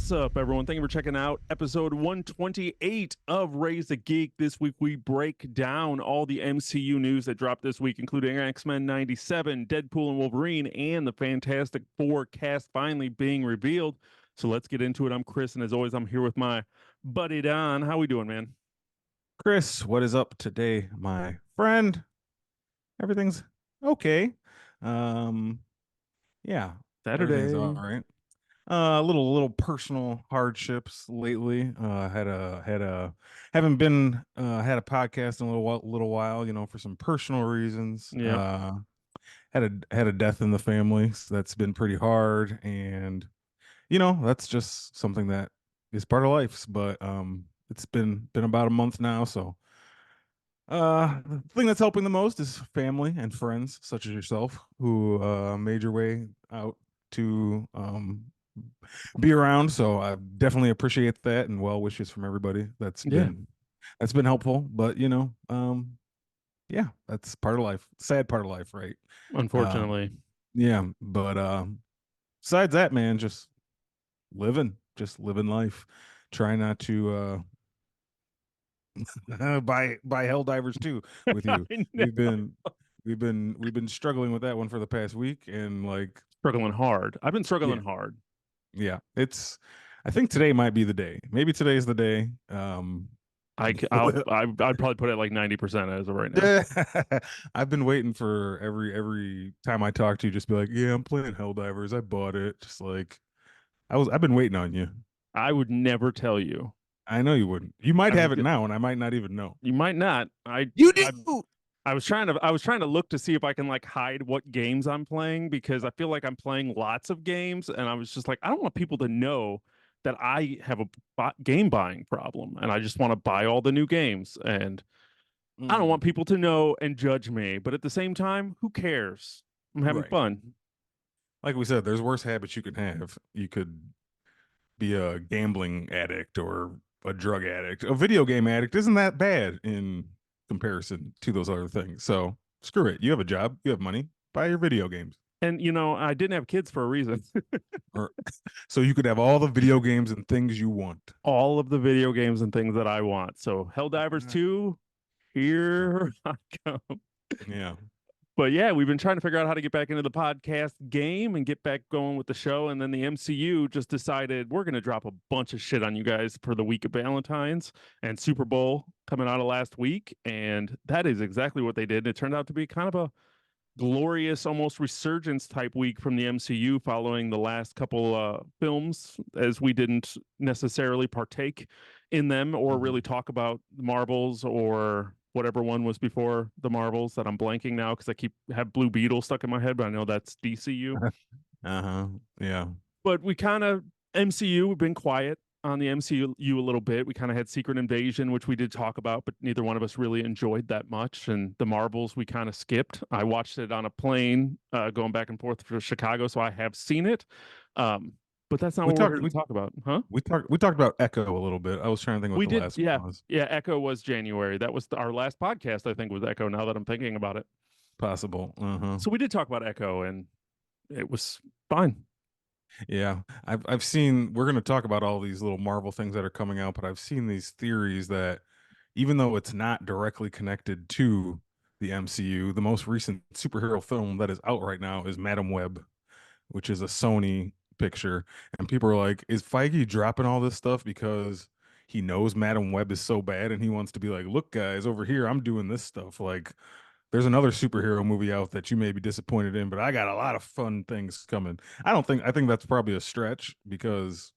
What's up, everyone? Thank you for checking out episode 128 of Raised A Geek. This week, we break down all the MCU news that dropped this week, including X-Men 97, Deadpool and Wolverine, and the Fantastic Four cast finally being revealed. So let's get into it. I'm Chris, and as always, I'm here with my buddy Don. How we doing, man? Chris, what is up today, my friend? Everything's okay. Um, yeah, everything's all Saturday. right. Little personal hardships lately. Had a haven't been had a podcast in a little while, for some personal reasons. Yep. Had a death in the family, so that's been pretty hard, and that's just something that is part of life. But it's been about a month now, so the thing that's helping the most is family and friends such as yourself who made your way out to be around. So I definitely appreciate that and well wishes from everybody. Yeah. That's been helpful. But yeah, that's part of life. Sad part of life, right? Um, Unfortunately. yeah, but besides that, man, just living life. Try not to buy hell divers too with you. I know. We've been we've been struggling with that one for the past week, and like, Struggling hard. I've been yeah, struggling hard. yeah, it's I think today might be the day. Maybe today's the day. I'd probably put it like 90% as of right now. I've been waiting for every time I talk to you, just be like, yeah, I'm playing Helldivers. I bought it. Just like I've been waiting on you. I would never tell you. I know you wouldn't. You might I have it would, now, and I might not even know. you might not. You I do. I was trying to look to see if I can like hide what games I'm playing because I feel like I'm playing lots of games and I was just like I don't want people to know that I have a game buying problem and I just want to buy all the new games and I don't Mm, want people to know and judge me, but at the same time, who cares? I'm having right. fun. Like we said, there's worse habits you could have. You could be a gambling addict or a drug addict. A video game addict isn't that bad in comparison to those other things. So screw it. You have a job, you have money, buy your video games. And I didn't have kids for a reason. Or so you could have all the video games and things you want. All of the video games and things that I want. So Helldivers 2, here I come. Yeah. But yeah, we've been trying to figure out how to get back into the podcast game and get back going with the show. And then the MCU just decided we're going to drop a bunch of shit on you guys for the week of Valentine's and Super Bowl coming out of last week. And that is exactly what they did. It turned out to be kind of a glorious, almost resurgence type week from the MCU following the last couple films, as we didn't necessarily partake in them or Mhm. really talk about the Marvels or whatever one was before the Marvels that I'm blanking now because I keep have Blue Beetle stuck in my head, but I know that's DCU. Uh-huh. Yeah. But we kind of MCU, we've been quiet on the MCU a little bit. We kind of had Secret Invasion, which we did talk about, but neither one of us really enjoyed that much. And the Marvels we kind of skipped. I watched it on a plane going back and forth to Chicago, so I have seen it. But that's not We what we're talked here to we, talk about, huh? we talked about Echo a little bit. I was trying to think what We the did, last yeah, one was. yeah. Echo was January. That was our last podcast. I think was Echo. Now that I'm thinking about it, Possible. Uh-huh. so we did talk about Echo, and it was fine. Yeah, I've seen. We're going to talk about all these little Marvel things that are coming out, but I've seen these theories that even though it's not directly connected to the MCU, the most recent superhero film that is out right now is Madam Web, which is a Sony picture, and people are like, "Is Feige dropping all this stuff because he knows Madam Web is so bad and he wants to be like, look, guys, over here, I'm doing this stuff like." There's another superhero movie out that you may be disappointed in, but I got a lot of fun things coming. I think that's probably a stretch because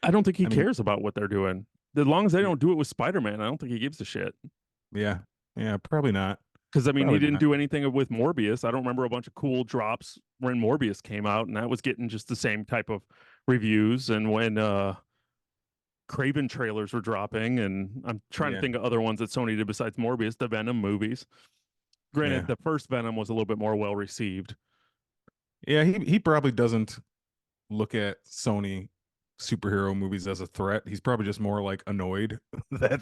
I don't think he I mean, cares about what they're doing. As long as they yeah, don't do it with Spider-Man, I don't think he gives a shit. yeah, yeah, probably not. Because I mean, he Probably didn't not. do anything with Morbius. I don't remember a bunch of cool drops when Morbius came out, and that was getting just the same type of reviews. And when Craven trailers were dropping, and I'm trying to Yeah, think of other ones that Sony did besides Morbius, the Venom movies. Granted, yeah. the first Venom was a little bit more well received. Yeah, he probably doesn't look at Sony superhero movies as a threat. He's probably just more like annoyed that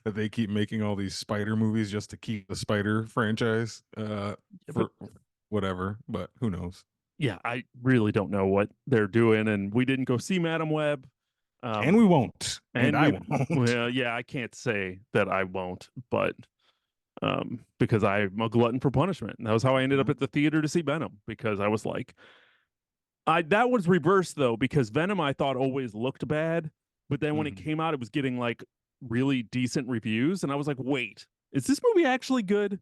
they keep making all these spider movies just to keep the spider franchise Yeah, but for whatever, but who knows. yeah, I really don't know what they're doing, and we didn't go see Madam Web. And Um, we won't, and and I we, won't. well, yeah, I can't say that I won't, but because I'm a glutton for punishment. And that was how I ended up Mhm. at the theater to see Venom because I was like, I that was reversed though because Venom I thought always looked bad, but then when it Mhm. came out, it was getting like really decent reviews, and I was like, wait, is this movie actually good?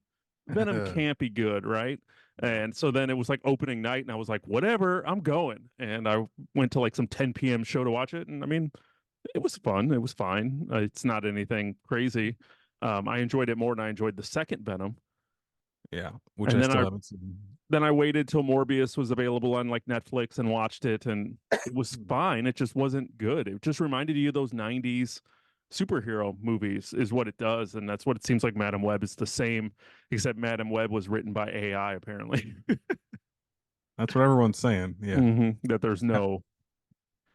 Venom can't be good, right? Yeah. And so then it was like opening night, and I was like, whatever, I'm going. And I went to like some 10 p.m. show to watch it, and I mean, it was fun. It was fine. It's not anything crazy. I enjoyed it more than I enjoyed the second Venom. Yeah, which And I then still I haven't seen. then I waited till Morbius was available on like Netflix and watched it, and it was Mhm. fine. It just wasn't good. It just reminded you of those '90s superhero movies, is what it does, and that's what it seems like. Madam Web is the same, except Madam Web was written by AI apparently. That's what everyone's saying. Yeah, That there's no,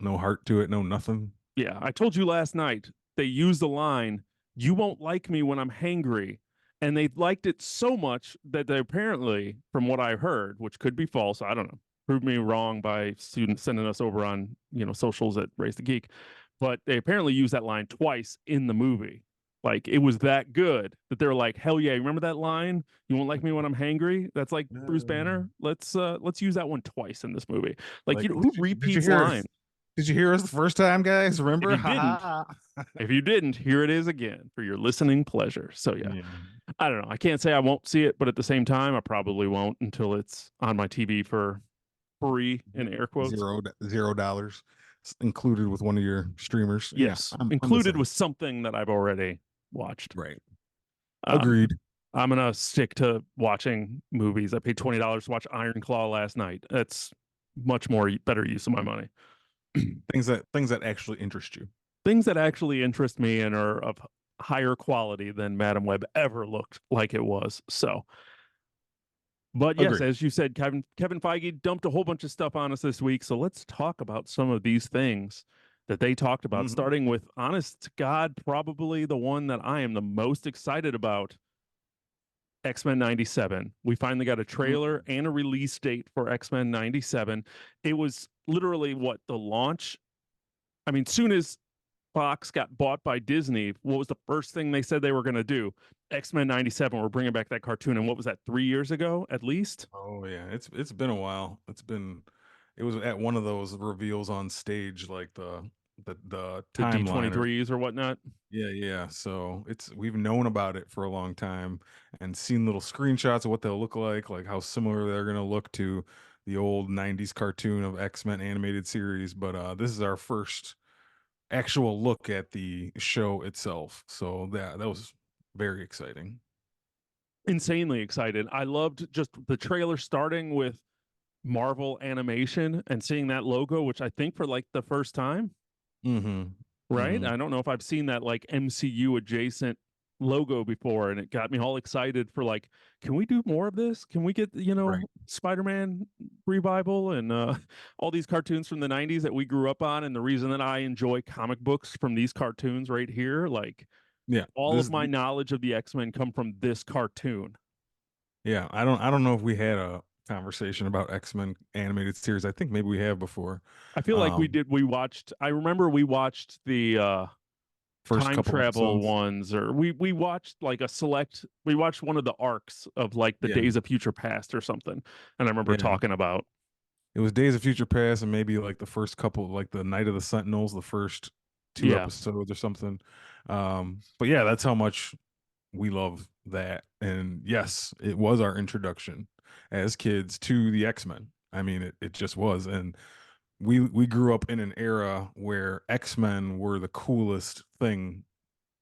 no. no heart to it, no nothing. Yeah, I told you last night they used the line, "You won't like me when I'm hangry." And they liked it so much that they apparently, from what I heard, which could be false, I don't know, prove me wrong by students sending us over on, socials at Raised A Geek, but they apparently used that line twice in the movie. Like it was that good that they're like, hell yeah, remember that line? You won't like me when I'm hangry? That's like Bruce Uh, Banner. Let's use that one twice in this movie. Like, like, who did you repeats hear? lines? Did you hear us the first time, guys? If Remember? you Ha didn't, ha. if you didn't, here it is again for your listening pleasure. So yeah, Yeah. I don't know. I can't say I won't see it, but at the same time, I probably won't until it's on my TV for free in air quotes. $0 included with one of your streamers. Yeah, Yes, I'm the included same. with something that I've already watched. Right. Um, Agreed. I'm gonna stick to watching movies. I paid $20 to watch Iron Claw last night. That's much more better use of my money. Things that actually interest you. Things that actually interest me and are of higher quality than Madam Web ever looked like it was. So but yes, Agreed. as you said, Kevin Feige dumped a whole bunch of stuff on us this week. So let's talk about some of these things that they talked about, Hmm. starting with, honest to God, probably the one that I am the most excited about, X-Men 97. We finally got a trailer and a release date for X-Men 97. It was literally what the launch. I mean, soon as Fox got bought by Disney, what was the first thing they said they were going to do? X-Men 97. We're bringing back that cartoon. And what was that, 3 years ago at least? Oh yeah, it's been a while. It was at one of those reveals on stage, like the The timeline or D23s or whatnot. yeah, yeah. So we've known about it for a long time and seen little screenshots of what they'll look like how similar they're gonna look to the old 90s cartoon of X-Men animated series. But this is our first actual look at the show itself. So that was very exciting. Insanely excited. I loved just the trailer starting with Marvel animation and seeing that logo, which I think for like the first time, Mm-hmm. right? Mm-hmm. I don't know if I've seen that like MCU adjacent logo before, and it got me all excited for like, can we do more of this? Can we get, Right. Spider-Man revival and all these cartoons from the 90s that we grew up on, and the reason that I enjoy comic books from these cartoons right here, like Yeah. all of my knowledge of the X-Men come from this cartoon. Yeah, I don't know if we had a conversation about X-Men animated series. I think maybe we have before. I feel like we Um, did. We watched. I remember we watched the First time couple travel episodes. ones, or we watched like a select. We watched one of the arcs of like the Yeah. Days of Future Past or something, and I remember Yeah. talking about. It was Days of Future Past and maybe like the first couple, like the Night of the Sentinels, the first two Yeah. episodes or something. But yeah, that's how much we love that. And yes, it was our introduction as kids to the X-Men. I mean, it just was. And we grew up in an era where X-Men were the coolest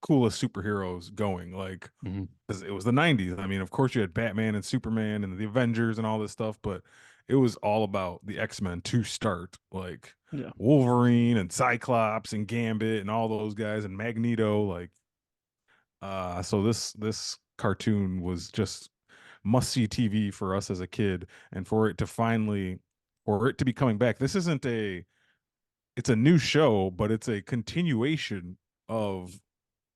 superheroes going. Like, Mhm. 'cause it was the 90s. I mean, of course you had Batman and Superman and the Avengers and all this stuff, but it was all about the X-Men to start. Like Yeah. Wolverine and Cyclops and Gambit and all those guys and Magneto. Like, so this cartoon was just must see TV for us as a kid, and for it to be coming back. This isn't a it's a new show, but it's a continuation of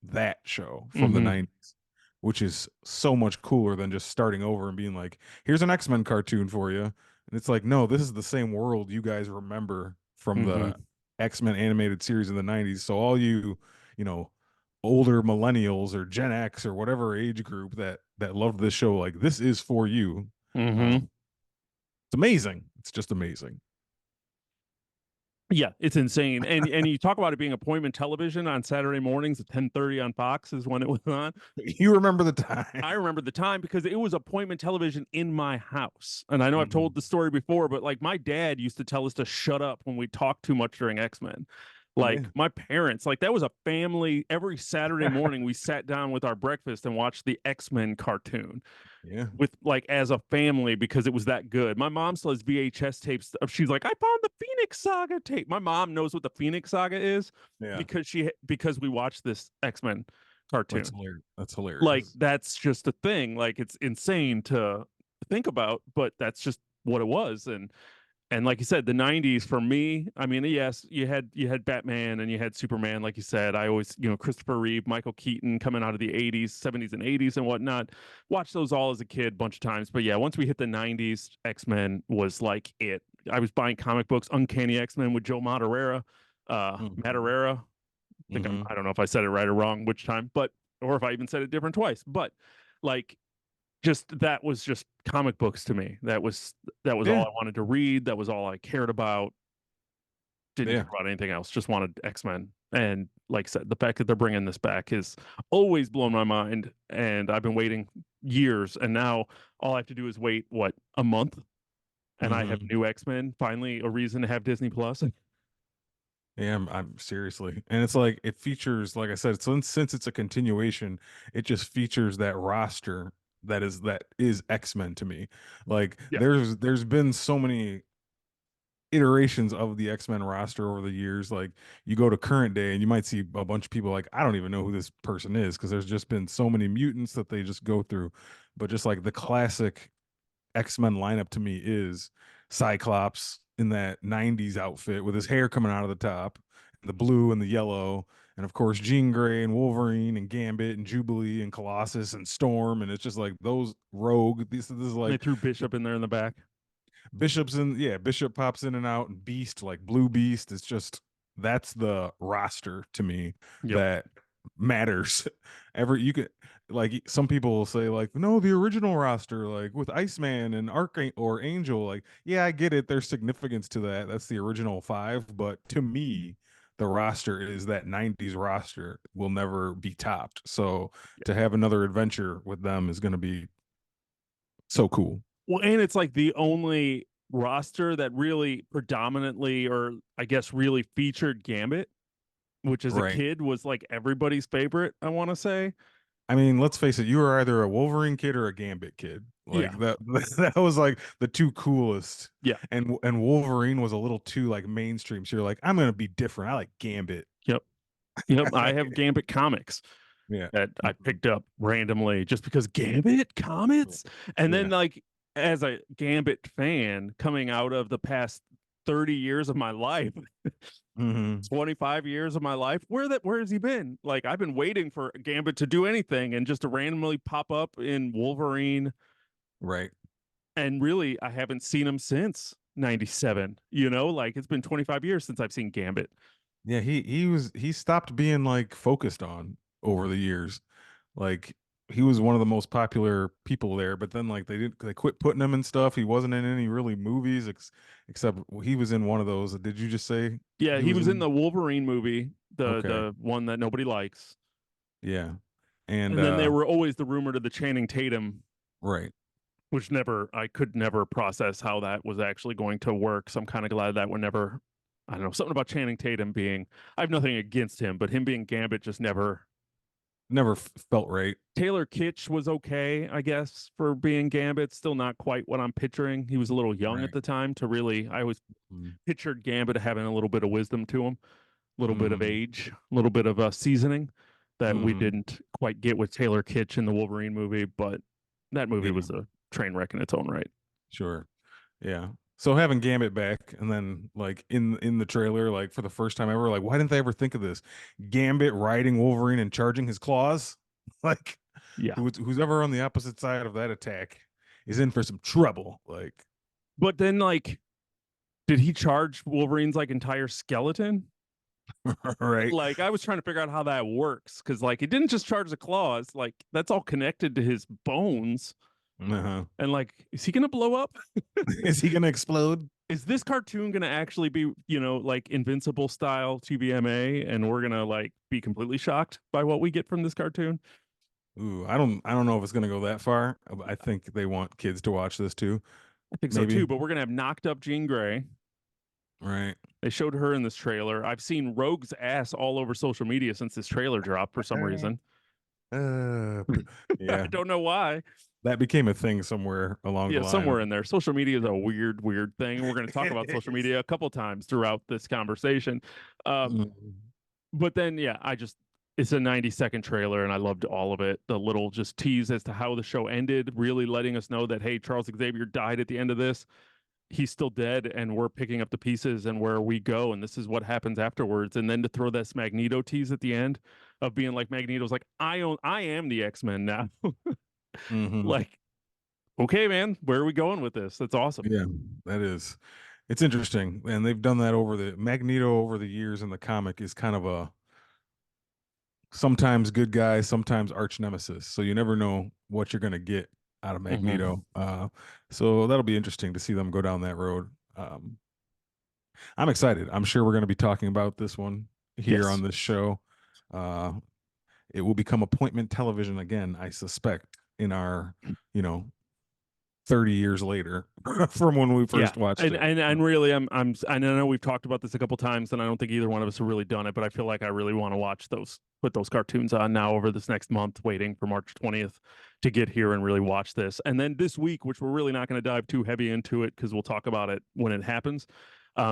that show from the Hmm. 90s, which is so much cooler than just starting over and being like, here's an X-Men cartoon for you. And it's like, no, this is the same world you guys remember from Hmm. the X-Men animated series in the 90s. So all you, you know, older millennials or Gen X or whatever age group that loved this show, like this is for you. Hmm. Um, it's amazing. It's just amazing. Yeah, it's insane. And you talk about it being appointment television on Saturday mornings at 10:30 on Fox is when it was on. You remember the time. I remember the time because it was appointment television in my house. And I know I've told Mhm. the story before, but like my dad used to tell us to shut up when we talked too much during X-Men. Like Yeah. my parents, like that was a family. Every Saturday morning, we sat down with our breakfast and watched the X-Men cartoon Yeah. with like as a family because it was that good. My mom still has VHS tapes. She's like, I found the Phoenix Saga tape. My mom knows what the Phoenix Saga is Yeah. because we watched this X-Men That's cartoon. hilarious. That's Like hilarious. that's just a thing. Like it's insane to think about, but that's just what it was. And like you said, the 90s for me, I mean, yes, you had Batman and you had Superman, like you said. I always, Christopher Reeve, Michael Keaton coming out of the 80s, 70s and 80s and whatnot. Watched those all as a kid a bunch of times. But yeah, once we hit the 90s, X-Men was like it. I was buying comic books, Uncanny X-Men with Joe Madureira, Mhm. Madureira. Mhm. I don't know if I said it right or wrong which time, but or if I even said it different twice. But like just that was just comic books to me. That was all Yeah. I wanted to read. That was all I cared about. Didn't care Yeah. about anything else. Just wanted X-Men. And like I said, the fact that they're bringing this back has always blown my mind. And I've been waiting years. And now all I have to do is wait, what, a month? And I have Mhm. new X-Men. Finally, a reason to have Disney Plus. Yeah, I'm seriously. And it's like it features, like I said, since it's a continuation, it just features that roster that is X-Men to me. Like Yeah. there's been so many iterations of the X-Men roster over the years. Like you go to current day and you might see a bunch of people like I don't even know who this person is because there's just been so many mutants that they just go through. But just like the classic X-Men lineup to me is Cyclops in that 90s outfit with his hair coming out of the top, the blue and the yellow, and of course Jean Grey and Wolverine and Gambit and Jubilee and Colossus and Storm, and it's just like those rogue. This is They like threw Bishop in there in the back. Bishop's in, yeah, Bishop pops in and out, and Beast, like Blue Beast. It's just that's the roster to me Yep. that matters. Every you could like some people will say like no, the original roster like with Iceman and Archangel or Angel, like yeah, I get it, there's significance to that, that's the original five, but to me the roster is that 90s roster will never be topped. So to have another adventure with them is going to be so cool. Well, and it's like the only roster that really predominantly, or I guess really featured Gambit, which as a Right. kid was like everybody's favorite, I want to say. I mean, let's face it, you were either a Wolverine kid or a Gambit kid. Yeah. Like that that was like the two coolest. Yeah. And Wolverine was a little too like mainstream. So you're like, I'm gonna be different. I like Gambit. Yep. Yep. I have Gambit comics Yeah. that I Mhm. picked up randomly just because Gambit comics. And then Yeah. like as a Gambit fan coming out of the past 30 years of my life, Hmm. 25 years of my life, where has he been? Like I've been waiting for Gambit to do anything and just to randomly pop up in Wolverine. Right. And really I haven't seen him since 97. Like it's been 25 years since I've seen Gambit. Yeah, he stopped being like focused on over the years. Like he was one of the most popular people there, but then like they quit putting him in stuff. He wasn't in any really movies except he was in one of those. Did you just say Yeah, he he was was in in? the Wolverine movie, the Okay. the one that nobody likes. Yeah. And And then there were always the rumor to the Channing Tatum, right. which I could never process how that was actually going to work. So I'm kind of glad that would never, I don't know, something about Channing Tatum being, I have nothing against him, but him being Gambit just never. Never felt right. Taylor Kitsch was okay, I guess, for being Gambit. Still not quite what I'm picturing. He was a little young at Right. the time to really, I always Mm. pictured Gambit having a little bit of wisdom to him, a little bit of Mhm. age, a little bit of seasoning that we Mhm. didn't quite get with Taylor Kitsch in the Wolverine movie, but that movie Yeah, was a train wreck in its own right. sure. Yeah. So having Gambit back and then like in the trailer, like for the first time ever, like why didn't they ever think of this? Gambit riding Wolverine and charging his claws? Like Yeah. who's ever on the opposite side of that attack is in for some trouble. Like But then, like, did he charge Wolverine's like entire skeleton? Right. Like, I was trying to figure out how that works because, like, it didn't just charge the claws. Like, that's all connected to his bones. Uh-huh. And like, is he gonna blow up? Is he gonna explode? Is this cartoon gonna actually be, like Invincible style TVMA, and we're gonna like be completely shocked by what we get from this cartoon? Ooh, I don't know if it's gonna go that far. I think they want kids to watch this too. I think so Maybe. too. But we're gonna have knocked up Jean Grey. Right. They showed her in this trailer. I've seen Rogue's ass all over social media since this trailer dropped for some reason. Uh, I yeah. don't know why. That became a thing somewhere along the Yeah, line. somewhere in there. Social media is a weird, weird thing. And we're going to talk about It social is. media a couple times throughout this conversation. Um, Mm. but then, yeah, it's a 90-second trailer and I loved all of it. The little just tease as to how the show ended, really letting us know that, hey, Charles Xavier died at the end of this. He's still dead and we're picking up the pieces and where we go. And this is what happens afterwards. And then to throw this Magneto tease at the end of being like, Magneto's like, I am the X-Men now. Mhm. Like, okay, man, where are we going with this? That's awesome. Yeah, that is. It's interesting, and they've done that over the Magneto over the years in the comic is kind of a sometimes good guy, sometimes arch nemesis. So you never know what you're gonna get out of Mm-hmm. Magneto. So that'll be interesting to see them go down that road. I'm excited. I'm sure we're going to be talking about this one here Yes. on this show. Uh, it will become appointment television again, I suspect, in our, you know, 30 years later from when we Yeah. first watched And, it. and and really I know we've talked about this a couple times and I don't think either one of us have really done it, but I feel like I really want to watch put those cartoons on now over this next month, waiting for March 20th to get here and really watch this. And then this week, which we're really not going to dive too heavy into it because we'll talk about it when it happens.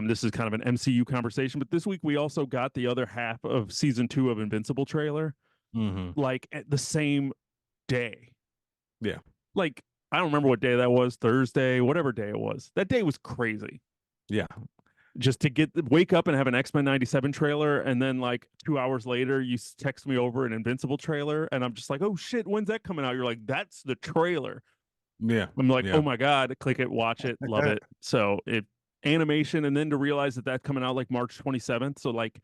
This is kind of an MCU conversation, but this week we also got the other half of season 2 of Invincible trailer, Mm-hmm. like at the same day. Yeah. Like, I don't remember what day that was, Thursday, whatever day it was. That day was crazy. Yeah. Just to wake up and have an X-Men 97 trailer, and then like 2 hours later you text me over an Invincible trailer, and I'm just like, oh shit, when's that coming out? You're like, that's the trailer. Yeah. I'm like, oh Yeah. my god, click it, watch it, love it. So it animation, and then to realize that that's coming out like March 27th. So like,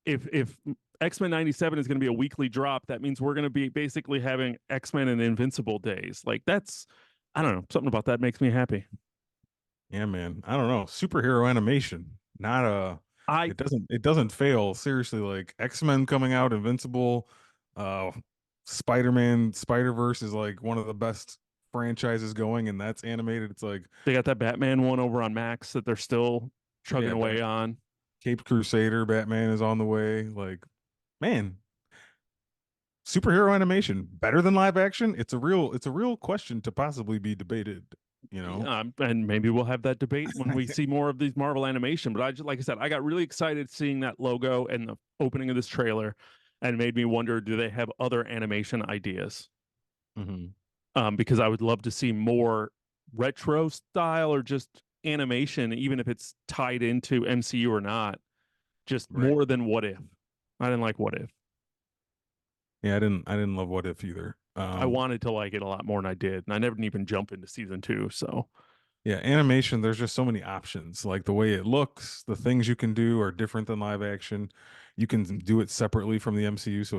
if X-Men 97 is going to be a weekly drop, that means we're going to be basically having X-Men and Invincible days. Like, that's, I don't know, something about that makes me happy. Yeah, man. I don't know. Superhero animation. Not a I it doesn't fail. Seriously, like X-Men coming out, Invincible, uh Spider-Man, Spider-Verse is like one of the best franchises going, and that's animated. It's like, They got that Batman one over on Max that they're still chugging yeah, away on. Caped Crusader, Batman is on the way. Like, man, superhero animation better than live action? It's a real question to possibly be debated, you know. Yeah, and maybe we'll have that debate when we see more of these Marvel animation. But like I said, I got really excited seeing that logo and the opening of this trailer, and made me wonder: do they have other animation ideas? Mhm. Because I would love to see more retro style or just animation, even if it's tied into MCU or not. Just Right. more than What If. I didn't like What If. Yeah, I didn't love What If either. I wanted to like it a lot more than I did, and I never even jump into season 2. So Yeah, animation, there's just so many options. Like the way it looks, the things you can do are different than live action. You can do it separately from the MCU, so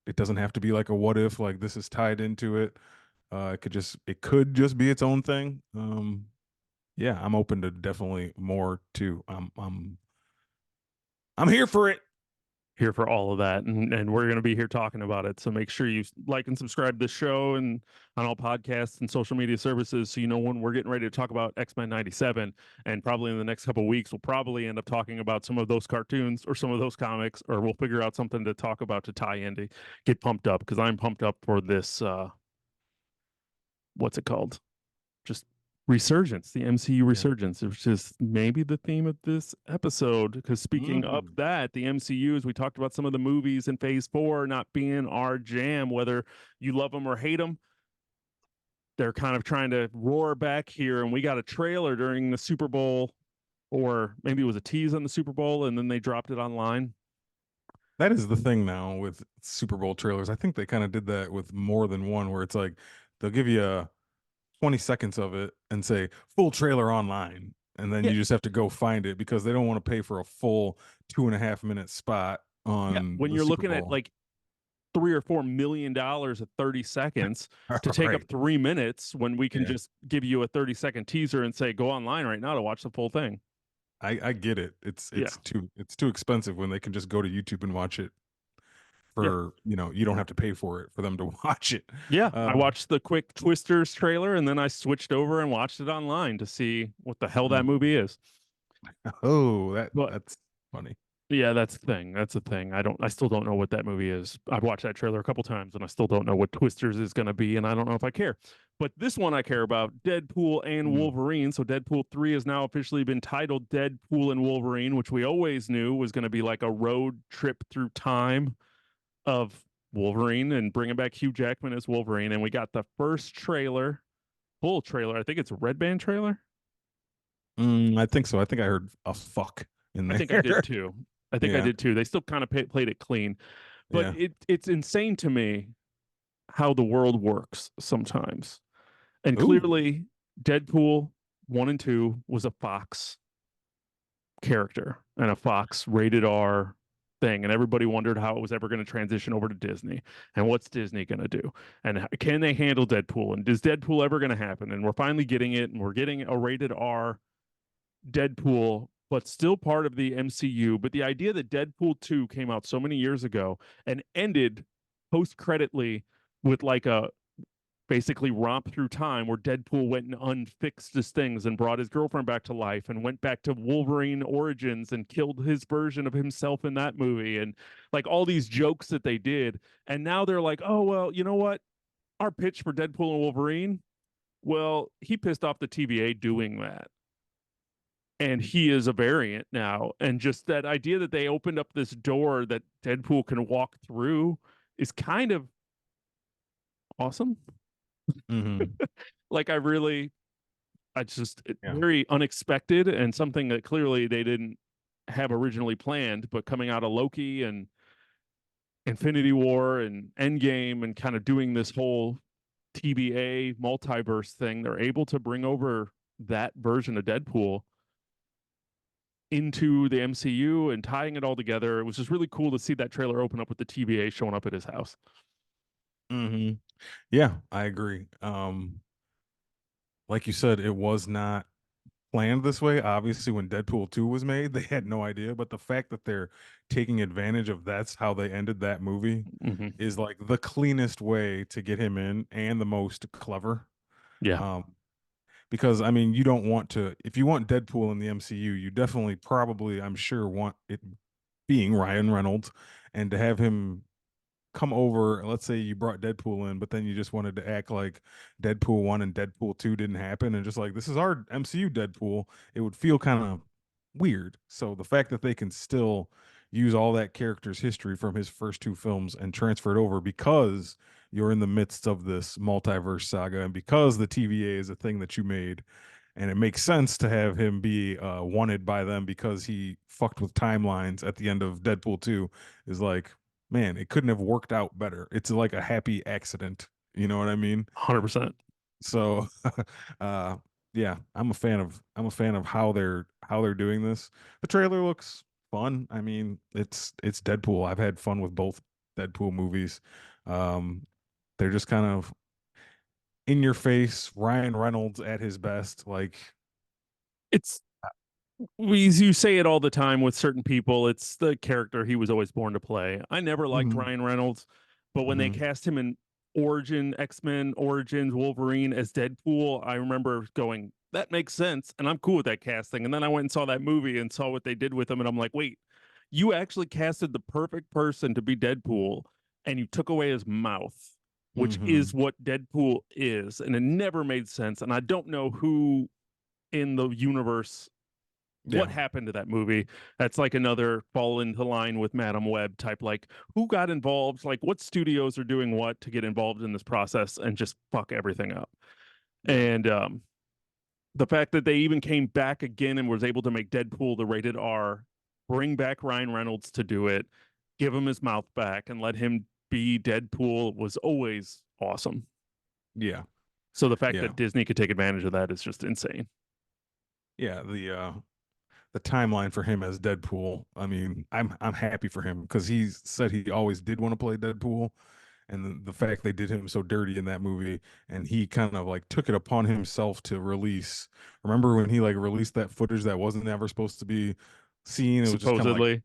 it doesn't have to be like a what if, like this is tied into it. It could just be its own thing. Yeah, I'm open to definitely more too. I'm here for it. here for all of that, and we're going to be here talking about it. So make sure you like and subscribe to the show and on all podcasts and social media services, so you know when we're getting ready to talk about X-Men 97. And probably in the next couple of weeks we'll probably end up talking about some of those cartoons or some of those comics, or we'll figure out something to talk about to tie in to get pumped up, because I'm pumped up for this what's it called, just resurgence, the MCU Yeah. resurgence, which is maybe the theme of this episode. Because speaking of Mhm. that, the MCU, as we talked about some of the movies in Phase 4 not being our jam, whether you love them or hate them, they're kind of trying to roar back here. And we got a trailer during the Super Bowl, or maybe it was a tease on the Super Bowl, and then they dropped it online. That is the thing now with Super Bowl trailers. I think they kind of did that with more than one, where it's like they'll give you 20 seconds of it and say full trailer online. And then Yeah, you just have to go find it because they don't want to pay for a full 2.5 minute spot yeah. on When the you're Super looking at Bowl. like $3 or $4 million at 30 seconds to take up Right. 3 minutes when we can Yeah. just give you a 30-second teaser and say, go online right now to watch the full thing. I get it. It's Yeah. it's too expensive when they can just go to YouTube and watch it Yeah. for, you don't have to pay for it for them to watch it. Yeah. I Um, watched the quick Twisters trailer and then I switched over and watched it online to see what the hell that mm. movie is. Oh, But that's funny. yeah, that's the thing. That's the thing. I still don't know what that movie is. I've watched that trailer a couple times and I still don't know what Twisters is going to be. And I don't know if I care. But this one I care about, Deadpool and Mm. Wolverine. So Deadpool 3 has now officially been titled Deadpool and Wolverine, which we always knew was going to be like a road trip through time of Wolverine and bringing back Hugh Jackman as Wolverine. And we got the first trailer, full trailer. I think it's a Red Band trailer. I think so. I think I heard a fuck in I think I there. did too. I think I Yeah. did too. They still kind of played it clean, but Yeah. it's insane to me how the world works sometimes. And Ooh. clearly, Deadpool 1 and 2 was a Fox character and a Fox rated R thing. And everybody wondered how it was ever going to transition over to Disney. And what's Disney going to do? And can they handle Deadpool? And is Deadpool ever going to happen? And we're finally getting it. And we're getting a rated R Deadpool, but still part of the MCU. But the idea that Deadpool 2 came out so many years ago and ended post creditly with like a basically romp through time where Deadpool went and unfixed his things and brought his girlfriend back to life and went back to Wolverine origins and killed his version of himself in that movie and like all these jokes that they did. And now they're like, oh, well, you know what? Our pitch for Deadpool and Wolverine, well, he pissed off the TVA doing that. And he is a variant now. And just that idea that they opened up this door that Deadpool can walk through is kind of awesome. Hmm. Like I just Yeah. very unexpected and something that clearly they didn't have originally planned, but coming out of Loki and Infinity War and Endgame and kind of doing this whole TBA multiverse thing, they're able to bring over that version of Deadpool into the MCU and tying it all together. It was just really cool to see that trailer open up with the TVA showing up at his house. Hmm. Yeah, I agree. Like you said, it was not planned this way. Obviously, when Deadpool 2 was made, they had no idea. But the fact that they're taking advantage of that's how they ended that movie Mm-hmm. is like the cleanest way to get him in and the most clever. Yeah, Um, because I mean, you don't want to, if you want Deadpool in the MCU, you definitely probably, I'm sure, want it being Ryan Reynolds and to have him come over. Let's say you brought Deadpool in, but then you just wanted to act like Deadpool 1 and Deadpool 2 didn't happen and just like this is our MCU Deadpool, it would feel kind of weird. So the fact that they can still use all that character's history from his first two films and transfer it over because you're in the midst of this multiverse saga and because the TVA is a thing that you made and it makes sense to have him be wanted by them because he fucked with timelines at the end of Deadpool 2 is like, man, it couldn't have worked out better. It's like a happy accident. You know what I mean? 100%. So uh yeah, I'm a fan of how they're doing this. The trailer looks fun. I mean, it's Deadpool. I've had fun with both Deadpool movies. Um they're just kind of in your face, Ryan Reynolds at his best. Like, It's you say it all the time with certain people. It's the character he was always born to play. I never liked mhm, Ryan Reynolds, but when they mhm, cast him in X-Men Origins Wolverine as Deadpool, I remember going, that makes sense. And I'm cool with that casting. And then I went and saw that movie and saw what they did with him. And I'm like, wait, you actually casted the perfect person to be Deadpool and you took away his mouth, which is mhm. what Deadpool is. And it never made sense. And I don't know who in the universe what Yeah, happened to that movie. That's like another fall into line with Madam Web type, like who got involved, like what studios are doing what to get involved in this process and just fuck everything up. yeah, And the fact that they even came back again and was able to make Deadpool the rated R, bring back Ryan Reynolds to do it, give him his mouth back and let him be Deadpool was always awesome. yeah. So the fact Yeah. that Disney could take advantage of that is just insane. Yeah, the timeline for him as Deadpool. I mean, I'm happy for him because he said he always did want to play Deadpool, and the fact they did him so dirty in that movie, and he kind of like took it upon himself to release. Remember when he like released that footage that wasn't ever supposed to be seen? It was just kind of like Supposedly,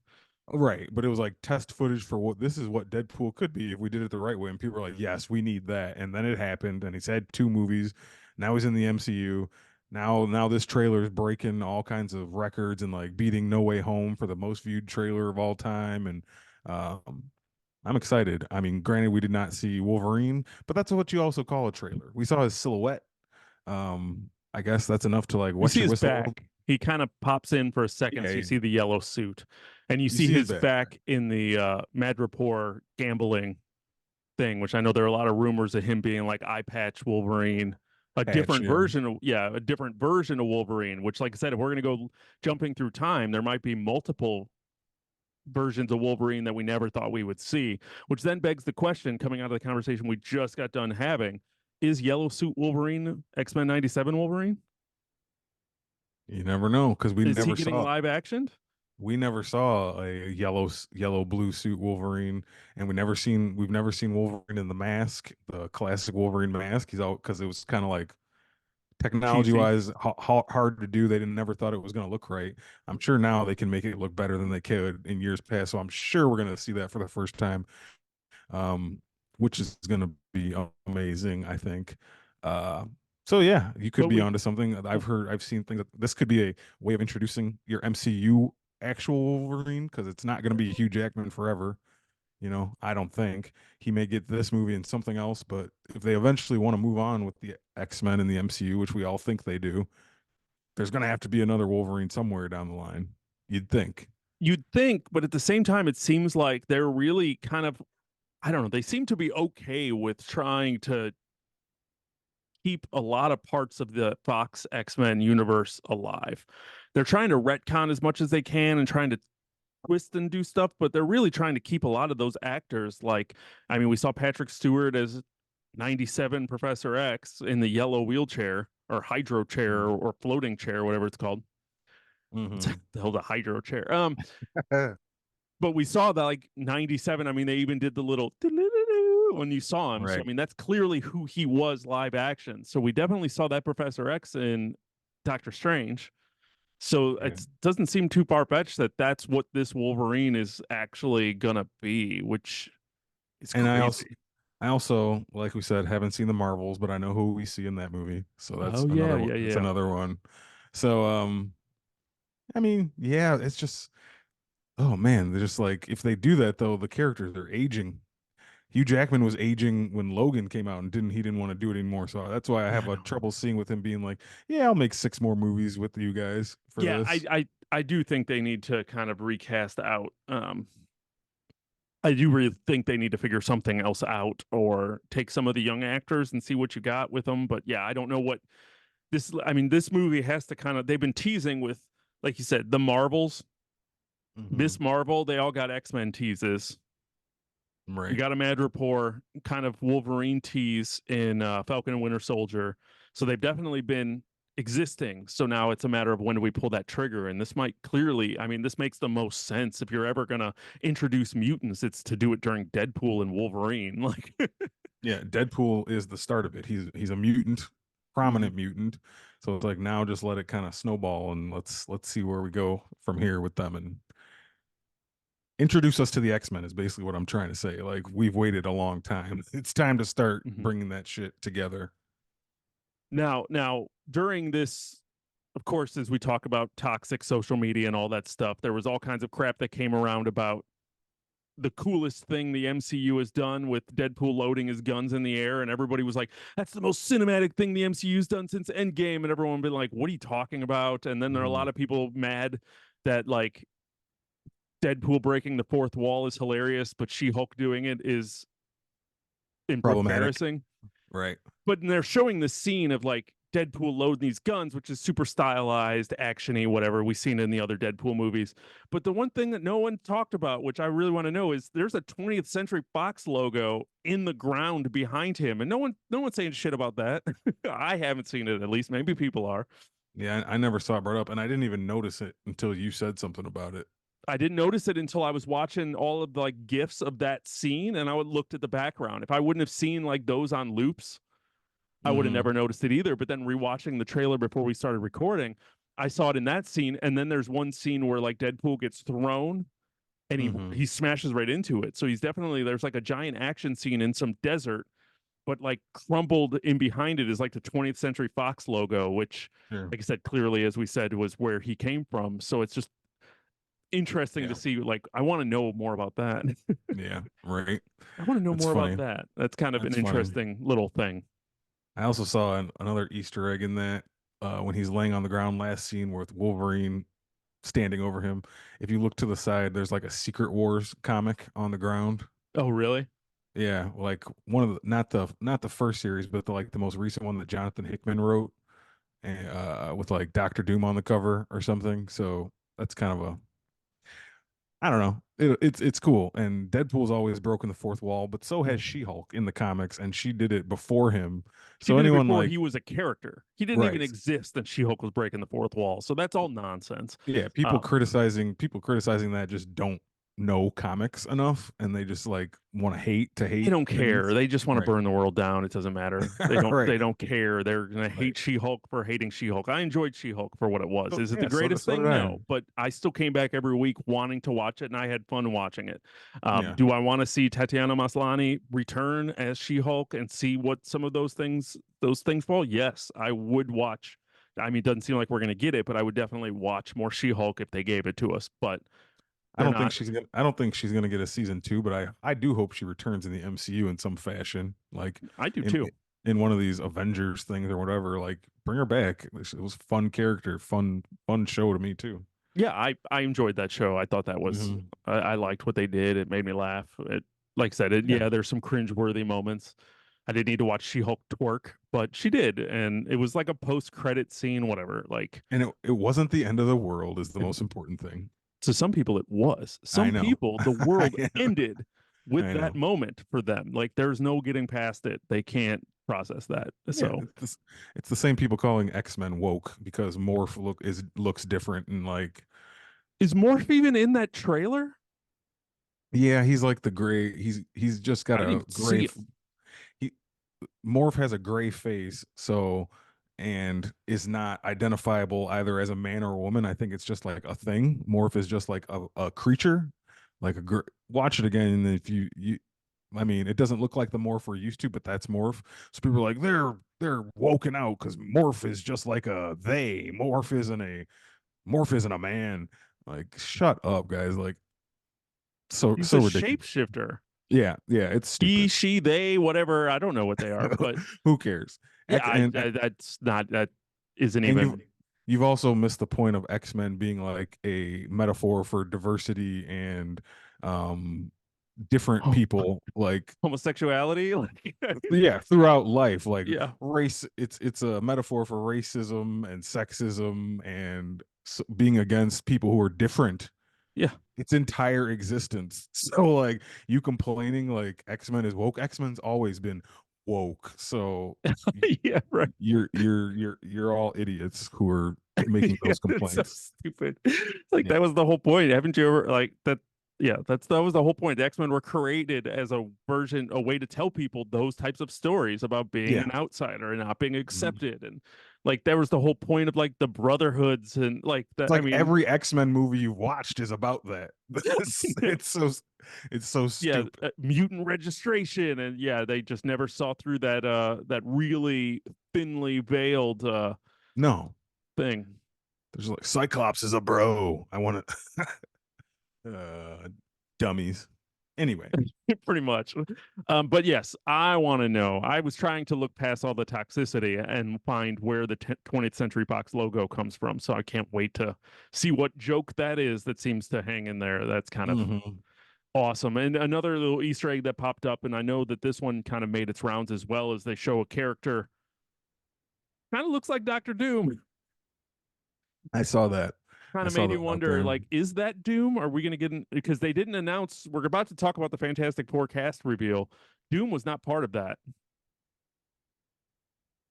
right, but it was like test footage for what this is what Deadpool could be if we did it the right way. And people were like, "Yes, we need that." And then it happened, and he's had two movies. Now he's in the MCU. Now this trailer is breaking all kinds of records and like beating No Way Home for the most viewed trailer of all time. And I'm excited. I mean, granted, we did not see Wolverine, but that's what you also call a trailer. We saw his silhouette. I guess that's enough to like you wet see your his whistle. back. He kind of pops in for a second, so you Yeah, see the yellow suit, and you you see see his his back. back in the Madripoor gambling thing, which I know there are a lot of rumors of him being like eye patch Wolverine, a Patch, different yeah. version of a different version of Wolverine. Which, like I said, if we're gonna go jumping through time, there might be multiple versions of Wolverine that we never thought we would see. Which then begs the question, coming out of the conversation we just got done having: is Yellow Suit Wolverine X-Men '97 Wolverine? You never know because Is he getting live actioned? we never saw a yellow blue suit Wolverine, and we've never seen Wolverine in the mask, the classic Wolverine mask. He's out because it was kind of like technology Cheesy. wise hard to do. They didn't never thought it was going to look right. I'm sure now they can make it look better than they could in years past. So I'm sure we're going to see that for the first time, um, which is going to be amazing. I think. Uh, so yeah, you could But be we onto something. I've seen things that this could be a way of introducing your MCU actual Wolverine because it's not going to be Hugh Jackman forever. I don't think he may get this movie and something else, but if they eventually want to move on with the X-Men and the MCU, which we all think they do, there's going to have to be another Wolverine somewhere down the line. You'd think. you'd think, but at the same time, it seems like they're really kind of, I don't know, they seem to be okay with trying to keep a lot of parts of the Fox X-Men universe alive. They're trying to retcon as much as they can and trying to twist and do stuff, but they're really trying to keep a lot of those actors. Like, I mean, we saw Patrick Stewart as '97 Professor X in the yellow wheelchair or hydro chair or floating chair, whatever it's called. It's Mm-hmm. the hell the hydro chair. But we saw that like '97. I mean, they even did the little when you saw him. So I Right. mean, that's clearly who he was live action. So we definitely saw that Professor X in Doctor Strange. So Yeah. it doesn't seem too far fetched that that's what this Wolverine is actually gonna be, which is And crazy. I also, like we said, haven't seen the Marvels, but I know who we see in that movie. So Oh yeah, yeah, that's yeah. another one. So I mean, yeah, it's just oh man, they're just like if they do that though, the characters are aging. Hugh Jackman was aging when Logan came out and he didn't want to do it anymore. So that's why I have a trouble seeing with him being like, yeah, I'll make six more movies with you guys for Yeah, this. I do think they need to kind of recast out. I do really think they need to figure something else out or take some of the young actors and see what you got with them. But yeah, I don't know what this. I mean, this movie has to kind of. They've been teasing with, like you said, the Marvels, Hmm. Miss Marvel. They all got X-Men teases. You Right. got a Mad Rapport kind of Wolverine tease in Falcon and Winter Soldier. So they've definitely been existing. So now it's a matter of when do we pull that trigger? And this might clearly, I mean, this makes the most sense. If you're ever going to introduce mutants, it's to do it during Deadpool and Wolverine. Like, Yeah, Deadpool is the start of it. He's a mutant, Mhm. prominent mutant. So it's like now just let it kind of snowball and let's see where we go from here with them and introduce us to the X-Men is basically what I'm trying to say. Like we've waited a long time. It's time to start Mhm. bringing that shit together. Now, during this, of course, as we talk about toxic social media and all that stuff, there was all kinds of crap that came around about the coolest thing the MCU has done with Deadpool loading his guns in the air, and everybody was like, "That's the most cinematic thing the MCU's done since Endgame," and everyone been like, "What are you talking about?" And then there are a Mhm. lot of people mad that like Deadpool breaking the fourth wall is hilarious, but She-Hulk doing it is Problematic. embarrassing. Right. But they're showing the scene of like Deadpool loading these guns, which is super stylized, actiony, whatever we've seen in the other Deadpool movies. But the one thing that no one talked about, which I really want to know, is there's a 20th Century Fox logo in the ground behind him, and no one's saying shit about that. I haven't seen it, at least. Maybe people are. Yeah, I never saw it brought up, and I didn't even notice it until you said something about it. I didn't notice it until I was watching all of the like gifs of that scene, and I would looked at the background. If I wouldn't have seen like those on loops, I would have Mm-hmm. never noticed it either. But then rewatching the trailer before we started recording, I saw it in that scene. And then there's one scene where like Deadpool gets thrown and he Mm-hmm. he smashes right into it. So he's definitely there's like a giant action scene in some desert, but like crumbled in behind it is like the 20th Century Fox logo, which, Sure. like I said, clearly, as we said, was where he came from. So it's just interesting to Yeah. see. Like, I want to know more about that. Yeah. Right. I want to know That's more about funny. that. That's kind of an That's funny. interesting little thing. I also saw another Easter egg in that when he's laying on the ground last scene with Wolverine standing over him. If you look to the side, there's like a Secret Wars comic on the ground. Oh, really? Yeah, like one of the not the first series, but the most recent one that Jonathan Hickman wrote, and with like Doctor Doom on the cover or something. So that's kind of a I don't know. It's cool. And Deadpool's always broken the fourth wall, but so has She-Hulk in the comics, and she did it before him. She So did it anyone before like he was a character. He didn't even right, exist, and She-Hulk was breaking the fourth wall. So that's all nonsense. yeah, people Um, criticizing that just don't know comics enough, and they just like want to they hate don't care. things. They just want to Right, burn the world down. It doesn't matter. They don't. right, They don't care. They're gonna right. hate She-Hulk for hating She-Hulk. I enjoyed She-Hulk for what it was. So, Is it the yeah, greatest so did thing? I. No, but I still came back every week wanting to watch it, and I had fun watching it. Yeah, Do I want to see Tatiana Maslany return as She-Hulk and see what some of those things fall? Yes, I would watch. I mean, it doesn't seem like we're gonna get it, but I would definitely watch more She-Hulk if they gave it to us. But they're not. I don't think she's gonna get a season two, but I do hope she returns in the MCU in some fashion, like I do in too. in one of these Avengers things or whatever. Like bring her back. It was a fun character, fun show to me too. Yeah, I enjoyed that show. I thought that was Hmm. I liked what they did. It made me laugh. It like I said, Yeah, yeah, there's some cringe-worthy moments. I didn't need to watch She-Hulk twerk, but she did, and it was like a post-credit scene, whatever. Like and it wasn't the end of the world is the most important thing. to some people, it was. I Some know, people, the world ended with I that know. moment for them. Like there's no getting past it. They can't process that. Yeah, So it's the same people calling X-Men woke because Morph looks different and like is Morph even in that trailer? yeah, he's like the gray. He's just I got didn't a even see gray. him. He Morph has a gray face, so and is not identifiable either as a man or a woman. I think it's just like a thing. Morph is just like a creature, like watch it again, and if you, I mean, it doesn't look like the Morph we're used to, but that's Morph. So people are like they're woken out because Morph is just like a they. Morph isn't a man. Like shut up, guys. Like He's a so ridiculous. shapeshifter. Yeah, yeah, it's He, stupid. she, they, whatever. I don't know what they are, but Who cares? yeah, X and that's not that isn't and even. you've also missed the point of X-Men being like a metaphor for diversity and um different Oh, people like homosexuality. Like, yeah, throughout life like yeah, race it's a metaphor for racism and sexism and being against people who are different yeah, its entire existence. So like you complaining like X-Men is woke, X-Men's always been woke. So yeah, right. you're all idiots who are making Yeah, those that's so complaints. stupid. Like Yeah. that was the whole point. Haven't you ever like that? Yeah, that was the whole point. The X-Men were created as a version, a way to tell people those types of stories about being Yeah. an outsider and not being Mhm. accepted. And like that was the whole point of like the brotherhoods and like It's that. I like mean, every X-Men movie you've watched is about that. It's so yeah, stupid. mutant registration, and yeah, they just never saw through that really thinly veiled No. thing. There's like Cyclops is a bro. I want to dummies. Anyway. Pretty much. But yes, I want to know. I was trying to look past all the toxicity and find where the 20th Century Fox logo comes from. So I can't wait to see what joke that is that seems to hang in there. That's kind of Mhm. awesome. And another little Easter egg that popped up, and I know that this one kind of made its rounds as well, as they show a character kind of looks like Doctor Doom. I saw that. Kind I of saw made that you out wonder, there. like, is that Doom? Are we going to get in? Because they didn't announce. We're about to talk about the Fantastic Four cast reveal. Doom was not part of that.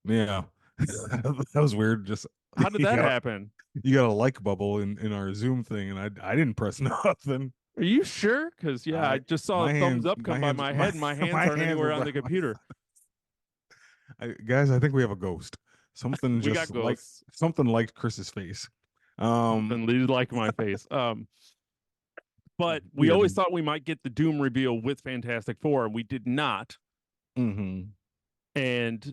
Yeah. That was weird. Just How did you that got happen? you got a like bubble in our Zoom thing, and I didn't press nothing. Are you sure? Because yeah, I I just saw a my thumbs hands up come by my head, and my hands my aren't hands were anywhere on by the my computer. guys. I think we have a ghost. Something We got just like ghosts. something liked Chris's face. Something they like my face. But we always Weird. thought we might get the Doom reveal with Fantastic Four. We did not. Hmm. And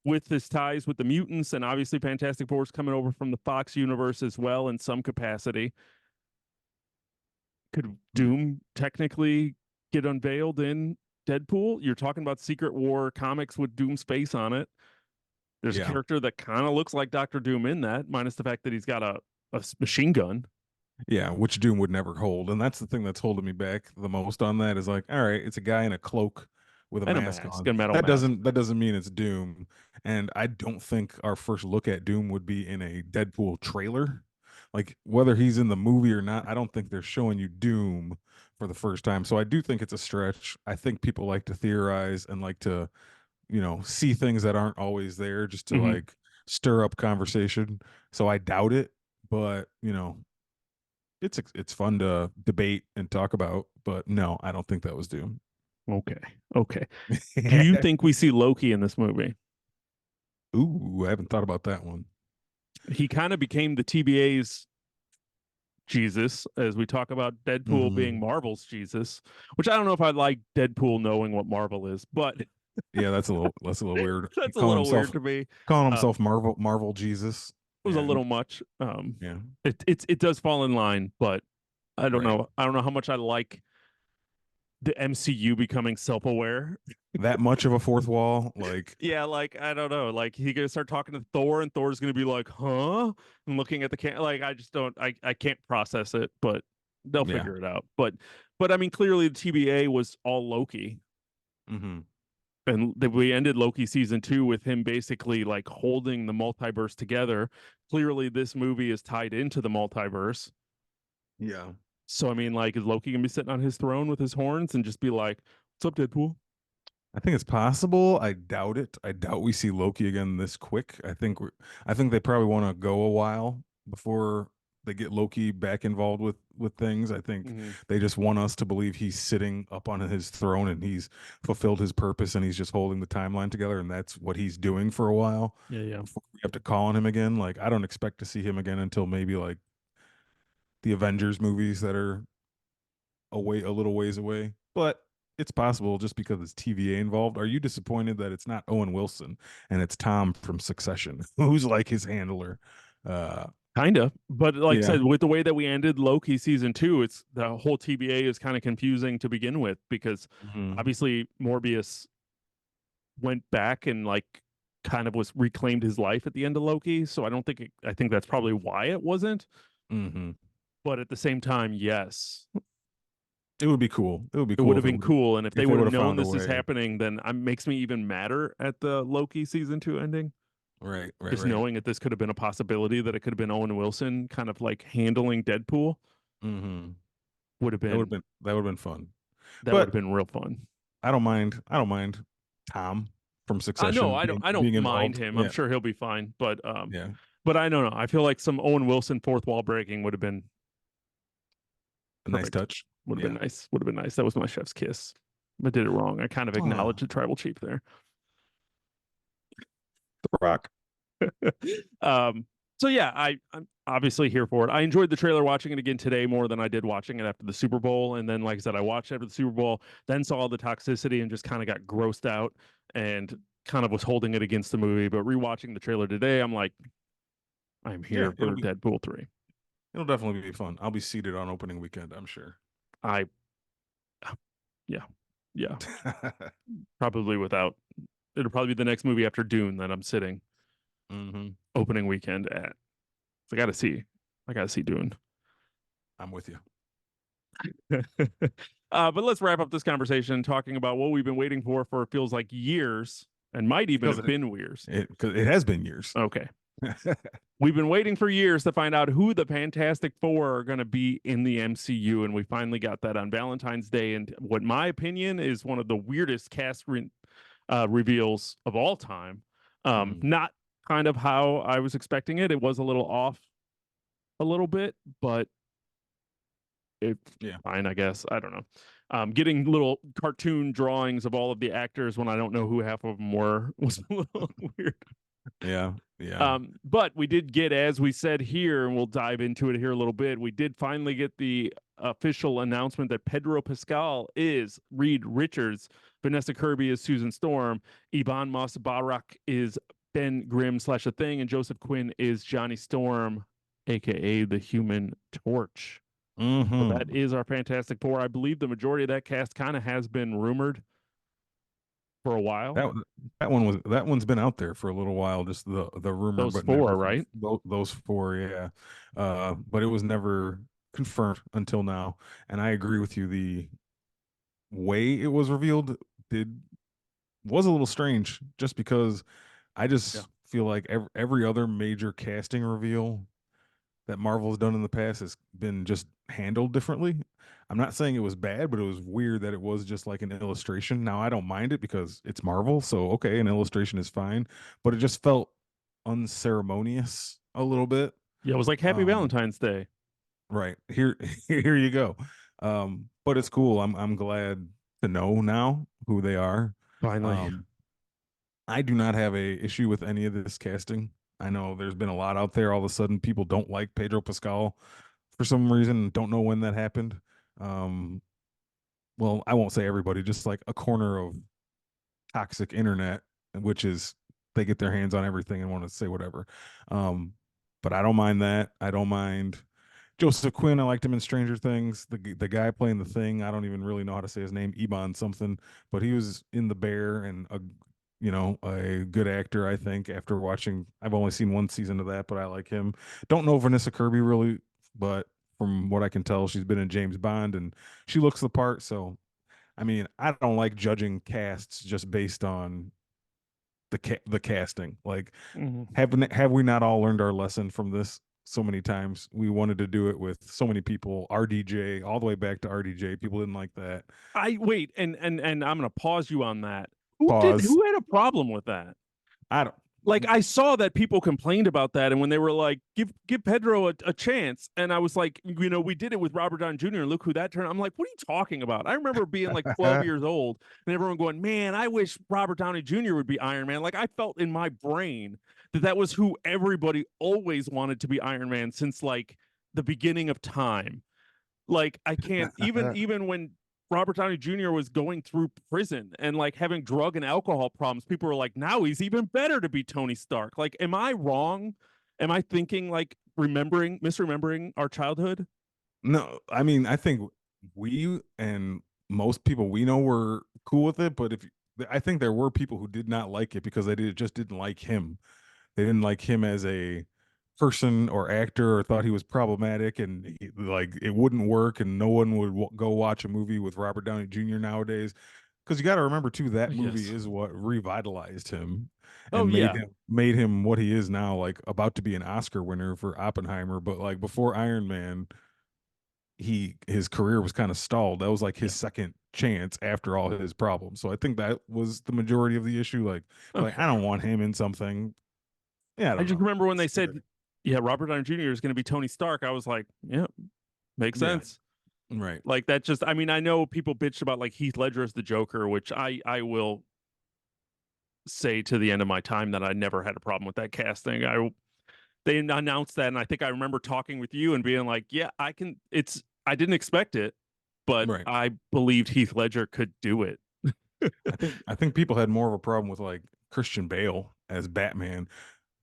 with his ties with the mutants, and obviously Fantastic Four is coming over from the Fox universe as well in some capacity. Could Doom technically get unveiled in Deadpool? You're talking about Secret War comics with Doom's face on it. There's a Yeah. character that kind of looks like Doctor Doom in that, minus the fact that he's got a machine gun Yeah, which Doom would never hold. And that's the thing that's holding me back the most on that is like, all right, it's a guy in a cloak with a and a mask mask, on. a metal That mask. doesn't mean it's Doom. And I don't think our first look at Doom would be in a Deadpool trailer. Like whether he's in the movie or not, I don't think they're showing you Doom for the first time. So I do think it's a stretch. I think people like to theorize and like to, see things that aren't always there just to Mm-hmm. like stir up conversation. So I doubt it, but it's fun to debate and talk about, but no, I don't think that was Doom. Okay. Okay. Do you think we see Loki in this movie? Ooh, I haven't thought about that one. He kind of became the TBA's Jesus as we talk about Deadpool being Hmm. Marvel's Jesus, which I don't know if I like Deadpool knowing what Marvel is, but Yeah, that's a little weird. that's a little weird to me. Calling Um, himself Marvel Jesus. it was a Yeah, little much. yeah. It does fall in line, but I don't Right. know. I don't know how much I like the MCU becoming self-aware. That much of a fourth wall, like, Yeah, like I don't know. Like he gonna start talking to Thor, and Thor's gonna be like, "Huh?" and looking at the can. Like I just don't. I can't process it, but they'll yeah. figure it out. But I mean, clearly the TBA was all Loki, Hmm. and we ended Loki season 2 with him basically like holding the multiverse together. Clearly, this movie is tied into the multiverse. Yeah. So I mean, like, is Loki gonna be sitting on his throne with his horns and just be like, "What's up, Deadpool?" I think it's possible. I doubt it. I doubt we see Loki again this quick. I think they probably want to go a while before they get Loki back involved with things. I think Mm-hmm. they just want us to believe he's sitting up on his throne and he's fulfilled his purpose and he's just holding the timeline together and that's what he's doing for a while Yeah, yeah. before we have to call on him again. Like I don't expect to see him again until maybe like the Avengers movies that are a little ways away, but it's possible just because it's TVA involved. Are you disappointed that it's not Owen Wilson and it's Tom from Succession, who's like his handler? Uh, Kind of, but like I yeah. said, with the way that we ended Loki season 2, it's the whole TBA is kind of confusing to begin with because Hmm. obviously Morbius went back and like kind of was reclaimed his life at the end of Loki. So I don't think I think that's probably why it wasn't. Hmm. But at the same time, yes, It would be cool. It would be it would cool have been cool. And if they if they would would have have known found a this is way. happening, then it makes me even madder at the Loki season 2 ending. Right, right, Just right. knowing that this could have been a possibility that it could have been Owen Wilson kind of like handling Deadpool Hmm. would have been That would have been fun. that would have But been real fun. I don't mind Tom from No, Succession I don't being mind involved. him. I'm Yeah, sure he'll be fine, yeah. but I don't know. I feel like some Owen Wilson fourth wall breaking would have been A nice perfect. touch. Would have been Yeah. nice. Would have been nice. That was my chef's kiss. I did it wrong. I kind of Ah, acknowledged the tribal chief there. The Rock. um so yeah, I'm obviously here for it. I enjoyed the trailer watching it again today more than I did watching it after the Super Bowl. And then, like I said, I watched after the Super Bowl, then saw all the toxicity and just kind of got grossed out and kind of was holding it against the movie. But rewatching the trailer today, I'm like, I'm Yeah, here for Deadpool 3. it'll definitely be fun. I'll be seated on opening weekend, I'm sure. I yeah, yeah. Probably without it'll probably be the next movie after Dune that I'm sitting Hmm. opening weekend at. So I gotta see Dune. I'm with you. But let's wrap up this conversation talking about what we've been waiting for it feels like years. and might even because have been years. it has been years. Okay. We've been waiting for years to find out who the Fantastic Four are going to be in the MCU, and we finally got that on Valentine's Day. And what my opinion is one of the weirdest reveals of all time. Not kind of how I was expecting it. It was a little off, a little bit, but it's fine, I guess. I don't know. Getting little cartoon drawings of all of the actors when I don't know who half of them were was a little weird. Yeah. Yeah. But we did get, as we said here, and we'll dive into it here a little bit, we did finally get the official announcement that Pedro Pascal is Reed Richards, Vanessa Kirby is Susan Storm, Iban Moss Barak is Ben Grimm / a Thing, and Joseph Quinn is Johnny Storm, aka the Human Torch. So that is our Fantastic Four. I believe the majority of that cast kind of has been rumored for a while. That one's been out there for a little while, just the rumor, Those but four, never right? those four, yeah. But it was never confirmed until now. And I agree with you. The way it was revealed was a little strange, just because I just feel like every other major casting reveal that Marvel's done in the past has been just handled differently. I'm not saying it was bad, but it was weird that it was just like an illustration. Now I don't mind it because it's Marvel, so okay, an illustration is fine, but it just felt unceremonious a little bit. Yeah, it was like Happy Valentine's Day. Right. Here here you go. But it's cool. I'm glad to know now who they are. Finally. I do not have a issue with any of this casting. I know there's been a lot out there. All of a sudden, people don't like Pedro Pascal for some reason. Don't know when that happened. Well, I won't say everybody, just like a corner of toxic internet, which is they get their hands on everything and want to say whatever. But I don't mind that. I don't mind Joseph Quinn. I liked him in Stranger Things. The guy playing the Thing, I don't even really know how to say his name, Eban something, but he was in The Bear and a good actor, I think. After watching, I've only seen one season of that, but I like him. Don't know Vanessa Kirby really, but from what I can tell, she's been in James Bond and she looks the part. So, I mean, I don't like judging casts just based on the casting. Like, have we not all learned our lesson from this so many times? We wanted to do it with so many people. RDJ, all the way back to RDJ. People didn't like that. I wait, and I'm gonna pause you on that. Pause. Who had a problem with that? I don't. Like, I saw that people complained about that, and when they were like, give Pedro a chance, and I was like, we did it with Robert Downey Jr. and look who that turned. I'm like, what are you talking about? I remember being like 12 years old and everyone going, man, I wish Robert Downey Jr. would be Iron Man. Like, I felt in my brain that was who everybody always wanted to be Iron Man since like the beginning of time. Like, I can't even when Robert Downey Jr. was going through prison and like having drug and alcohol problems, people were like, now he's even better to be Tony Stark. Like, am I wrong? Am I thinking like misremembering our childhood? No, I mean, I think we and most people we know were cool with it, but I think there were people who did not like it because just didn't like him. They didn't like him as a person or actor, or thought he was problematic and like it wouldn't work, and no one would go watch a movie with Robert Downey Jr. nowadays. Because you got to remember too, that movie is what revitalized him and made him what he is now, like about to be an Oscar winner for Oppenheimer. But like before Iron Man, his career was kind of stalled. That was like his second chance after all his problems. So I think that was the majority of the issue. Like I don't want him in something. Yeah, I just remember when they said, Robert Downey Jr. is going to be Tony Stark. I was like, yeah, makes sense. Right. Like that just, I mean, I know people bitched about like Heath Ledger as the Joker, which I will say to the end of my time that I never had a problem with that casting. They announced that, and I think I remember talking with you and being like, yeah, I didn't expect it, but I believed Heath Ledger could do it. I think people had more of a problem with like Christian Bale as Batman.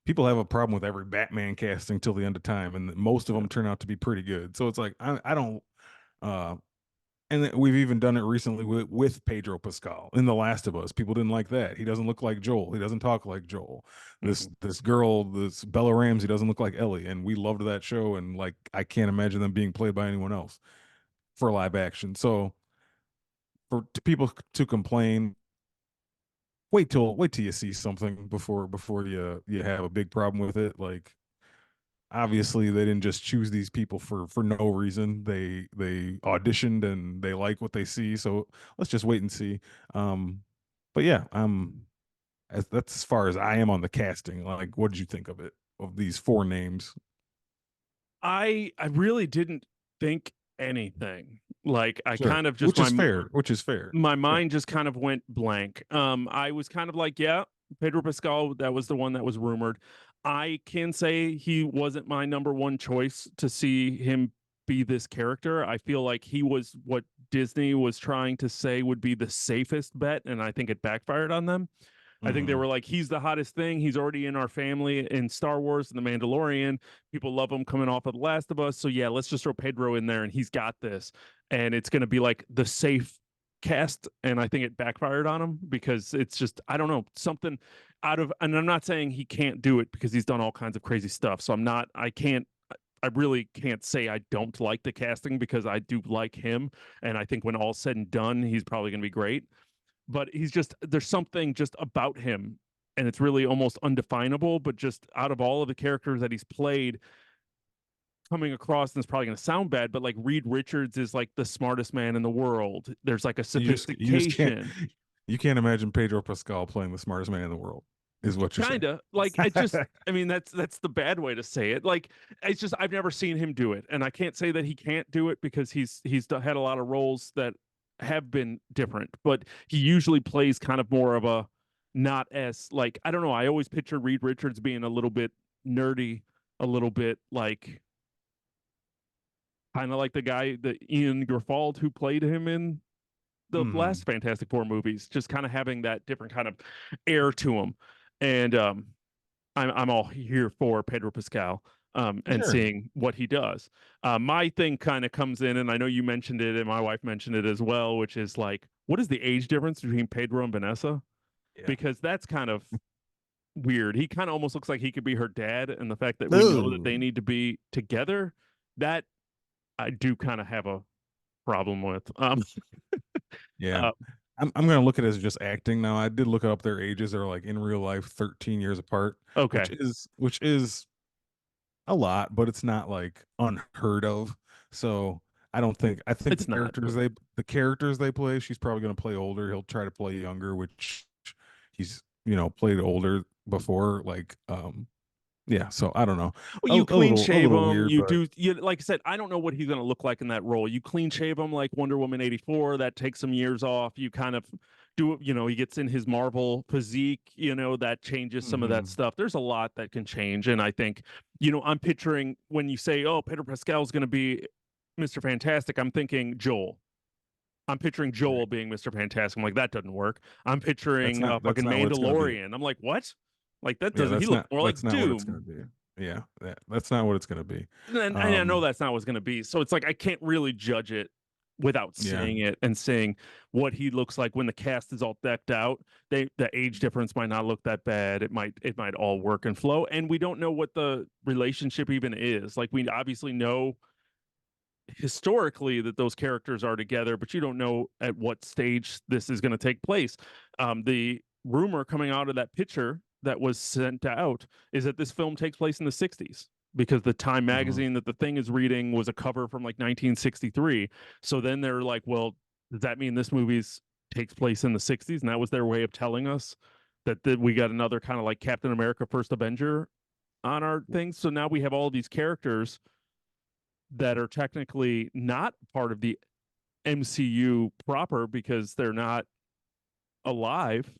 People have a problem with every Batman casting till the end of time, and most of them turn out to be pretty good. So it's like I don't. And we've even done it recently with Pedro Pascal in The Last of Us. People didn't like that. He doesn't look like Joel. He doesn't talk like Joel. This girl, this Bella Ramsey, doesn't look like Ellie, and we loved that show. And like I can't imagine them being played by anyone else for live action. So for people to complain wait till you see something before you have a big problem with it. Like obviously they didn't just choose these people for no reason. They auditioned and they like what they see. So let's just wait and see. Um, but yeah, that's as far as I am on the casting. Like, what did you think of it? Of these four names? I really didn't think anything. Like I Sure, kind of just which is fair. Which is fair. my Yeah. mind just kind of went blank. I was kind of like, yeah, Pedro Pascal, that was the one that was rumored. I can say he wasn't my number one choice to see him be this character. I feel like he was what Disney was trying to say would be the safest bet, and I think it backfired on them. I think they Hmm. were like, he's the hottest thing. He's already in our family in Star Wars and The Mandalorian. People love him coming off of The Last of Us. So yeah, let's just throw Pedro in there and he's got this. And it's going to be like the safe cast. And I think it backfired on him because it's just, I don't know, something out of, and I'm not saying he can't do it because he's done all kinds of crazy stuff. So I really can't say I don't like the casting because I do like him. And I think when all's said and done, he's probably going to be great, but he's just there's something just about him, and it's really almost undefinable, but just out of all of the characters that he's played, coming across, and it's probably going to sound bad, but like Reed Richards is like the smartest man in the world. There's like a You just can't sophistication. you can't imagine Pedro Pascal playing the smartest man in the world, is what you're saying. Kind of like I just, I mean, that's the bad way to say it. Like it's just I've never seen him do it, and I can't say that he can't do it because he's had a lot of roles that have been different, but he usually plays kind of more of a not as like, I don't know. I always picture Reed Richards being a little bit nerdy, a little bit like kind of like the guy, the Ian Gerfald who played him in the Hmm. last Fantastic Four movies, just kind of having that different kind of air to him. And I'm all here for Pedro Pascal, and Sure. seeing what he does. My thing kind of comes in, and I know you mentioned it, and my wife mentioned it as well, which is like, what is the age difference between Pedro and Vanessa? Yeah. Because that's kind of weird. He kind of almost looks like he could be her dad, and the fact that we know that No. they need to be together, that I do kind of have a problem with. Yeah. Uh, I'm gonna look at it as just acting now. I did look up their ages. They're like in real life 13 years apart, okay, which is a lot, but it's not like unheard of. So I think it's not, but the characters they play, she's probably gonna play older. He'll try to play younger, which he's played older before. Like yeah, so I don't know. well, you clean A shave little him. weird, You but do, you like I said, I don't know what he's going to look like in that role. You clean shave him like Wonder Woman 84. That takes some years off. You kind of do it, he gets in his Marvel physique, that changes some of that mhm. stuff. There's a lot that can change. And I think, I'm picturing when you say, oh, Pedro Pascal's going to be Mr. Fantastic, I'm thinking Joel. I'm picturing Joel Right. being Mr. Fantastic. I'm like, that doesn't work. I'm picturing That's fucking not what it's gonna be. Mandalorian. I'm like, what? Like that Yeah, doesn't, he looks more like that's not what it's gonna Doom. be. Yeah, that's not what it's gonna be. And I know Um, that's not what's going to be. So it's like I can't really judge it without yeah, seeing it and seeing what he looks like when the cast is all decked out. The age difference might not look that bad. It might all work and flow. And we don't know what the relationship even is. Like we obviously know historically that those characters are together, but you don't know at what stage this is going to take place. The rumor coming out of that picture that was sent out is that this film takes place in the 60s because the Time mhm. magazine that the thing is reading was a cover from like 1963. So then they're like, well, does that mean this movie's takes place in the 60s? And that was their way of telling us that we got another kind of like Captain America First Avenger on our thing. So now we have all these characters that are technically not part of the MCU proper because they're not alive.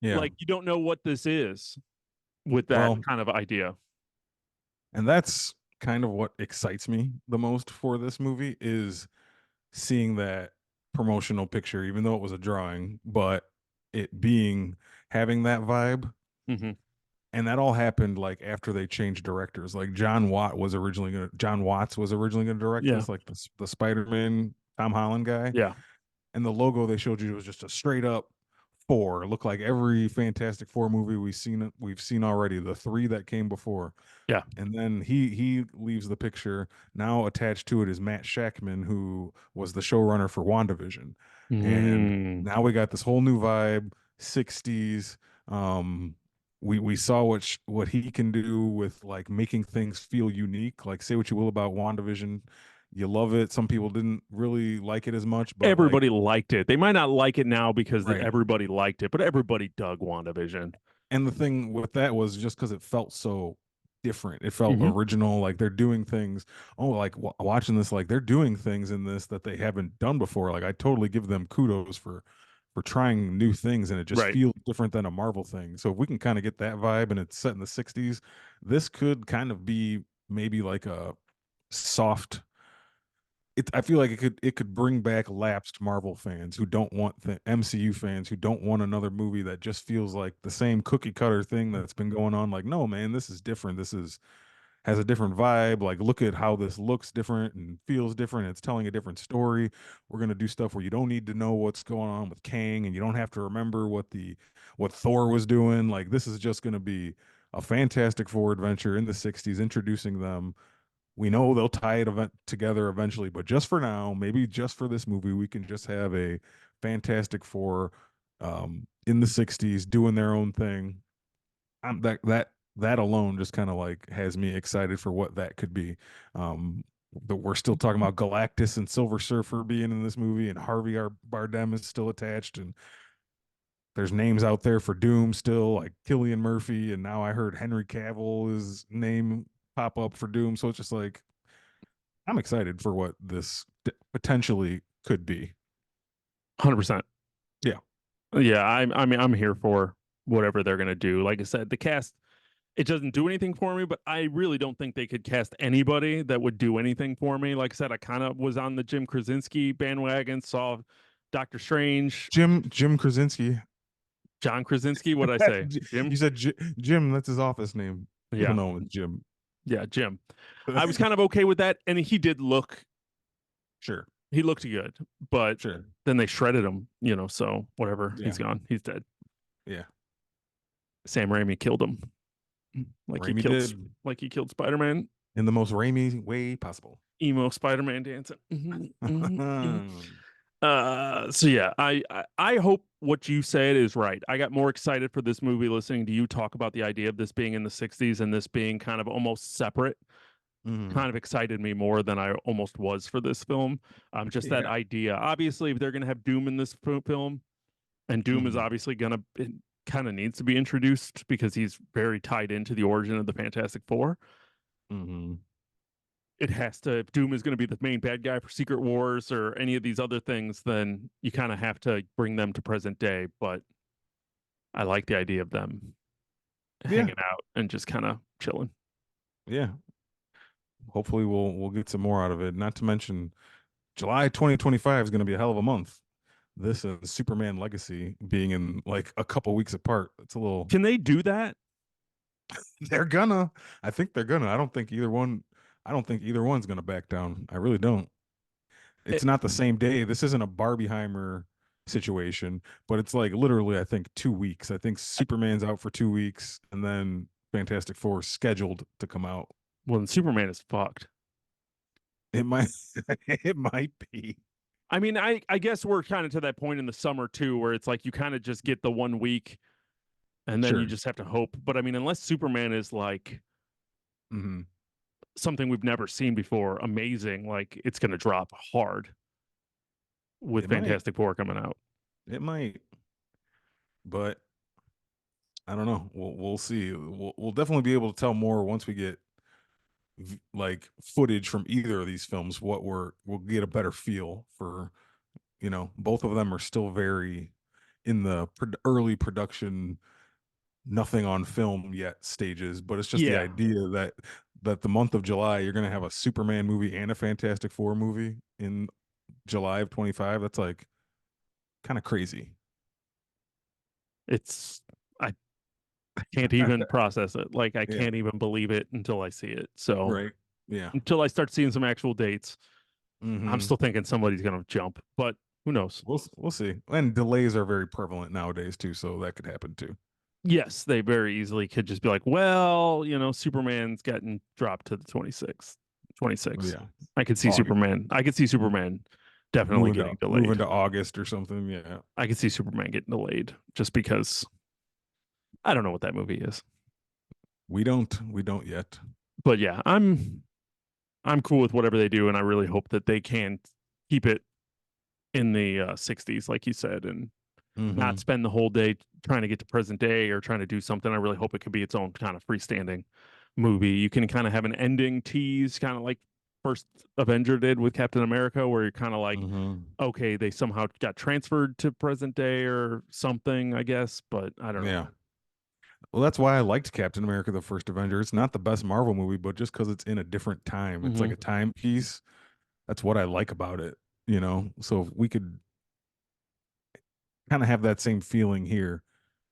Yeah. Like you don't know what this is with that Well, kind of idea. and that's kind of what excites me the most for this movie is seeing that promotional picture, even though it was a drawing, but it being having that vibe. Mm-hmm. And that all happened like after they changed directors. Like John Watts was originally gonna direct Yeah. this, like the Spider-Man Tom Holland guy. Yeah. And the logo they showed you was just a straight up four. It looked like every Fantastic Four movie we've seen already, the three that came before. Yeah. And then he leaves the picture. Now attached to it is Matt Shackman, who was the showrunner for WandaVision. And Mm. now we got this whole new vibe, 60s. We saw what he can do with like making things feel unique. Like say what you will about WandaVision, you love it. Some people didn't really like it as much, but like Everybody liked it. They might not like it now because right. everybody liked it, but everybody dug WandaVision. And the thing with that was just because it felt so different. It felt Hmm. original. Like they're doing things. Oh, like watching this, like they're doing things in this that they haven't done before. Like I totally give them kudos for trying new things, and it just Right. feels different than a Marvel thing. So if we can kind of get that vibe, and it's set in the '60s, this could kind of be maybe like a soft I feel like it could bring back lapsed Marvel fans who don't want the MCU fans who don't want another movie that just feels like the same cookie cutter thing that's been going on. Like, no, man, this is different. This is has a different vibe. Like, look at how this looks different and feels different. It's telling a different story. We're gonna do stuff where you don't need to know what's going on with Kang, and you don't have to remember what Thor was doing. Like, this is just gonna be a Fantastic Four adventure in the '60s, introducing them. We know they'll tie it together eventually, but just for now, maybe just for this movie, we can just have a Fantastic Four in the '60s doing their own thing. That alone just kind of like has me excited for what that could be. But we're still talking about Galactus and Silver Surfer being in this movie, and Bardem is still attached, and there's names out there for Doom still, like Killian Murphy, and now I heard Henry Cavill's name pop up for Doom. So it's just like I'm excited for what this potentially could be. 100%. Yeah. Yeah, I mean, I'm here for whatever they're gonna do. Like I said, the cast, it doesn't do anything for me, but I really don't think they could cast anybody that would do anything for me. Like I said, I kind of was on the Jim Krasinski bandwagon, saw Doctor Strange, Jim Krasinski. John Krasinski. What I say, You Jim? said Jim. That's his office name. People Yeah, know him as Jim. yeah, Jim. I was kind of okay with that, and Sure. he looked good, but Sure. then they shredded him, so whatever. Yeah. He's gone. He's dead. Yeah. Sam Raimi killed him. Like he Raimi killed did like he killed Spider-Man. in the most Raimi way possible. Emo Spider-Man dancing. So yeah, I hope what you said is right. I got more excited for this movie listening to you talk about the idea of this being in the 60s and this being kind of almost separate. Mhm. Kind of excited me more than I almost was for this film. Just that Yeah. idea. Obviously, if they're going to have Doom in this film, and Doom is Mhm. obviously going to kind of needs to be introduced because he's very tied into the origin of the Fantastic Four. Mhm. It has to, if Doom is going to be the main bad guy for Secret Wars or any of these other things, then you kind of have to bring them to present day. But I like the idea of them Yeah. hanging out and just kind of chilling. Yeah. Hopefully we'll get some more out of it. Not to mention July 2025 is going to be a hell of a month. This and Superman Legacy being in like a couple weeks apart. It's a little. Can they do that? They're gonna. I think they're gonna. I don't think either one. I don't think either one's gonna back down. I really don't. It's It, not the same day. This isn't a Barbieheimer situation, but it's like literally, I think 2 weeks. I think Superman's out for 2 weeks, and then Fantastic Four is scheduled to come out. well, then Superman is fucked. It might. It might be. I mean, I guess we're kind of to that point in the summer too, where it's like you kind of just get the 1 week and then you Sure. just have to hope. But I mean, unless Superman is like Mm-hmm. something we've never seen before, amazing, like it's going to drop hard with It might. Fantastic Four coming out. It might. But I don't know. We'll see. We'll definitely be able to tell more once we get like footage from either of these films. We'll get a better feel for. Both of them are still very in the early production, nothing on film yet stages. But it's just the Yeah, idea that the month of July you're gonna have a Superman movie and a Fantastic Four movie in July of 25. That's like kind of crazy. it's I can't even process it. Like I Yeah. can't even believe it until I see it. So Right. Yeah. until I start seeing some actual dates, I'm Mm-hmm. still thinking somebody's going to jump, but who knows? We'll see. And delays are very prevalent nowadays too, so that could happen too. Yes, they very easily could just be like, well, Superman's gotten dropped to the 26th, 26. Yeah. I could see August. Superman. I could see Superman definitely getting delayed. moving to August or something. Yeah. I could see Superman getting delayed just because I don't know what that movie is. We don't yet. But yeah, I'm cool with whatever they do, and I really hope that they can keep it in the 60s, like you said, and not Mm-hmm. spend the whole day trying to get to present day or trying to do something. I really hope it could be its own kind of freestanding movie. You can kind of have an ending tease, kind of like first Avenger did with Captain America, where you're kind of like, Mm-hmm. okay, they somehow got transferred to present day or something, I guess, but I don't know. Yeah. Well, that's why I liked Captain America: The First Avenger. It's not the best Marvel movie, but just because it's in a different time, it's like Mm-hmm. a timepiece. That's what I like about it. So if we could kind of have that same feeling here,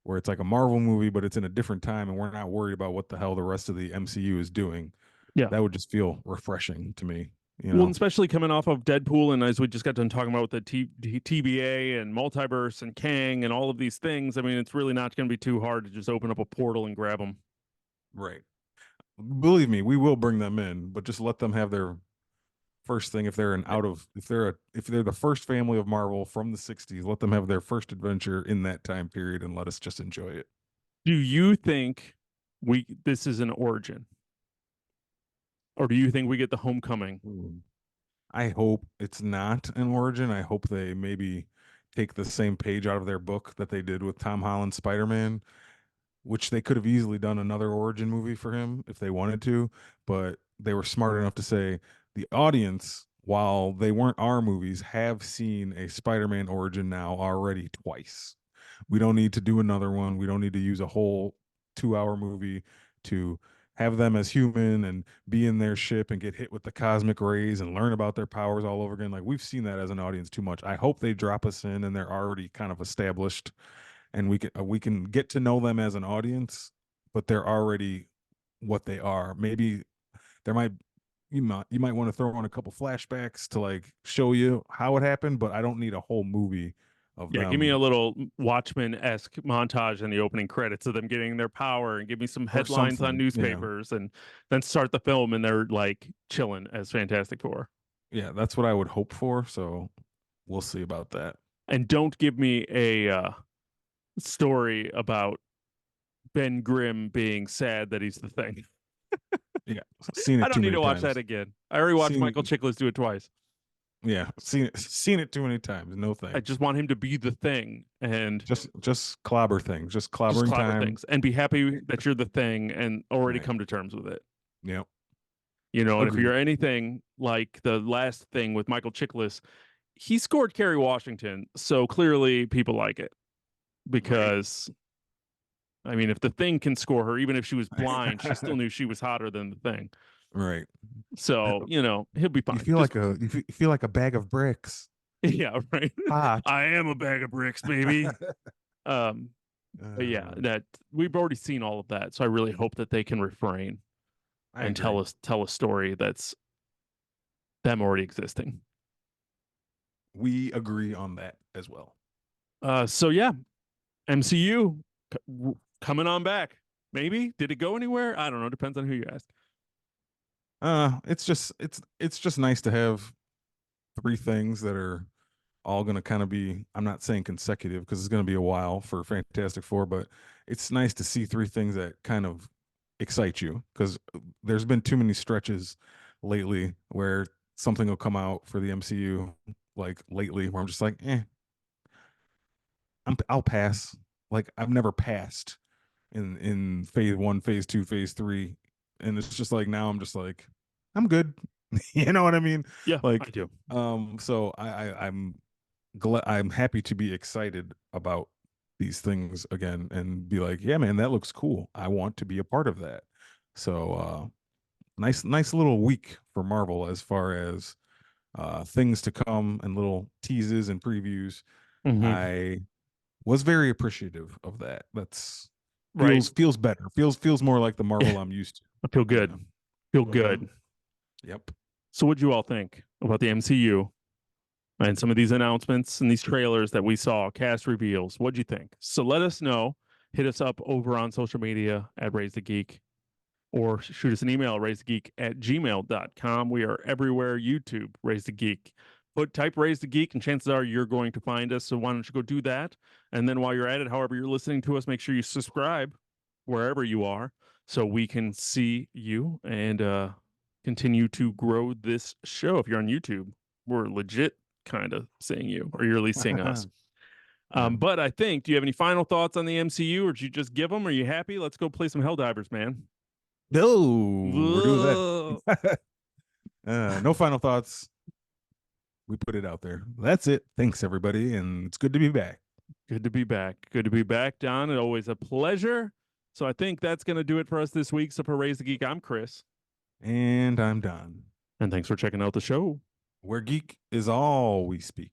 where it's like a Marvel movie, but it's in a different time, and we're not worried about what the hell the rest of the MCU is doing. Yeah. That would just feel refreshing to me. You Well, and know. especially coming off of Deadpool, and as we just got done talking about with the TBA and multiverse and Kang and all of these things, I mean, it's really not going to be too hard to just open up a portal and grab them. Right. Believe me, we will bring them in, but just let them have their first thing. If they're an out of if they're the first family of Marvel from the 60s, let them have their first adventure in that time period and let us just enjoy it. Do you think this is an origin, or do you think we get the homecoming? I hope it's not an origin. I hope they maybe take the same page out of their book that they did with Tom Holland's Spider-Man, which they could have easily done another origin movie for him if they wanted to, but they were smart enough to say the audience, while they weren't our movies, have seen a Spider-Man origin now already twice. We don't need to do another one. We don't need to use a whole 2-hour movie to have them as human and be in their ship and get hit with the cosmic rays and learn about their powers all over again. Like we've seen that as an audience too much. I hope they drop us in and they're already kind of established and we can get to know them as an audience, but they're already what they are. Maybe there might you might want to throw on a couple flashbacks to like show you how it happened, but I don't need a whole movie of Yeah, give me a them little Watchmen-esque montage in the opening credits of them getting their power and give me some or headlines on something. Yeah. newspapers and then start the film and they're like chilling as Fantastic Four. Yeah, that's what I would hope for. So we'll see about that. And don't give me a story about Ben Grimm being sad that he's the thing. Yeah. Seen I it don't too need many to watch that times. again. I already watched Michael Seen Chiklis do it twice. yeah, seen it too many times. No I thanks. just want him to be the thing and Just clobber things. Just just clobbering clobber time. things and be happy that you're the thing and already Right. come to terms with it. Yep. And if Agreed. you're anything like the last thing with Michael Chiklis, he scored Kerry Washington, so clearly people like it Right. because I mean, if the thing can score her, even if she was blind, she still knew she was hotter than the thing. Right. So he'll be You fine. feel Just like you feel like a bag of bricks. yeah, right. Hot. I am a bag of bricks, baby. Um, but yeah, Uh, that we've already seen all of that, so I really hope that they can refrain I and agree. tell a story that's them already existing. We agree on that as well. So yeah, MCU coming on back. Maybe did it go anywhere? I don't know. Depends on who you ask. It's just nice to have three things that are all going to kind of be, I'm not saying consecutive because it's going to be a while for Fantastic Four, but it's nice to see three things that kind of excite you because there's been too many stretches lately where something will come out for the MCU like lately where I'm just like, I'll pass. Like I've never passed in phase one, phase two, phase three. And it's just like now I'm just like, I'm good. You know what I mean? Yeah, I Like, do. so I'm glad I'm happy to be excited about these things again and be like, yeah, man, that looks cool. I want to be a part of that. So nice little week for Marvel as far as things to come and little teases and previews. Mm-hmm. I was very appreciative of that. That's Right. feels better. Feels more like the Yeah, Marvel I'm used to. I feel Yeah. good. Feel Hmm. good. Yep. So, what'd you all think about the MCU and some of these announcements and these trailers that we saw, cast reveals? What'd you think? So, let us know. Hit us up over on social media at Raise the Geek or shoot us an email, raisethegeek@gmail.com. We are everywhere YouTube, Raise the Geek. type Raised a Geek, and chances are you're going to find us. So why don't you go do that? And then while you're at it, however you're listening to us, make sure you subscribe wherever you are so we can see you and continue to grow this show. If you're on YouTube, we're legit kind of seeing you, or you're at least seeing us. But I think, do you have any final thoughts on the MCU, or did you just give them? Are you happy? Let's go play some Helldivers, man. No, we're doing that. No final thoughts. We put it out there. That's it. Thanks, everybody. And it's good to be back. Good to be back. Good to be back, Don. It's always a pleasure. So I think that's going to do it for us this week. So for Raise the Geek, I'm Chris. And I'm Don. And thanks for checking out the show. Where geek is all we speak.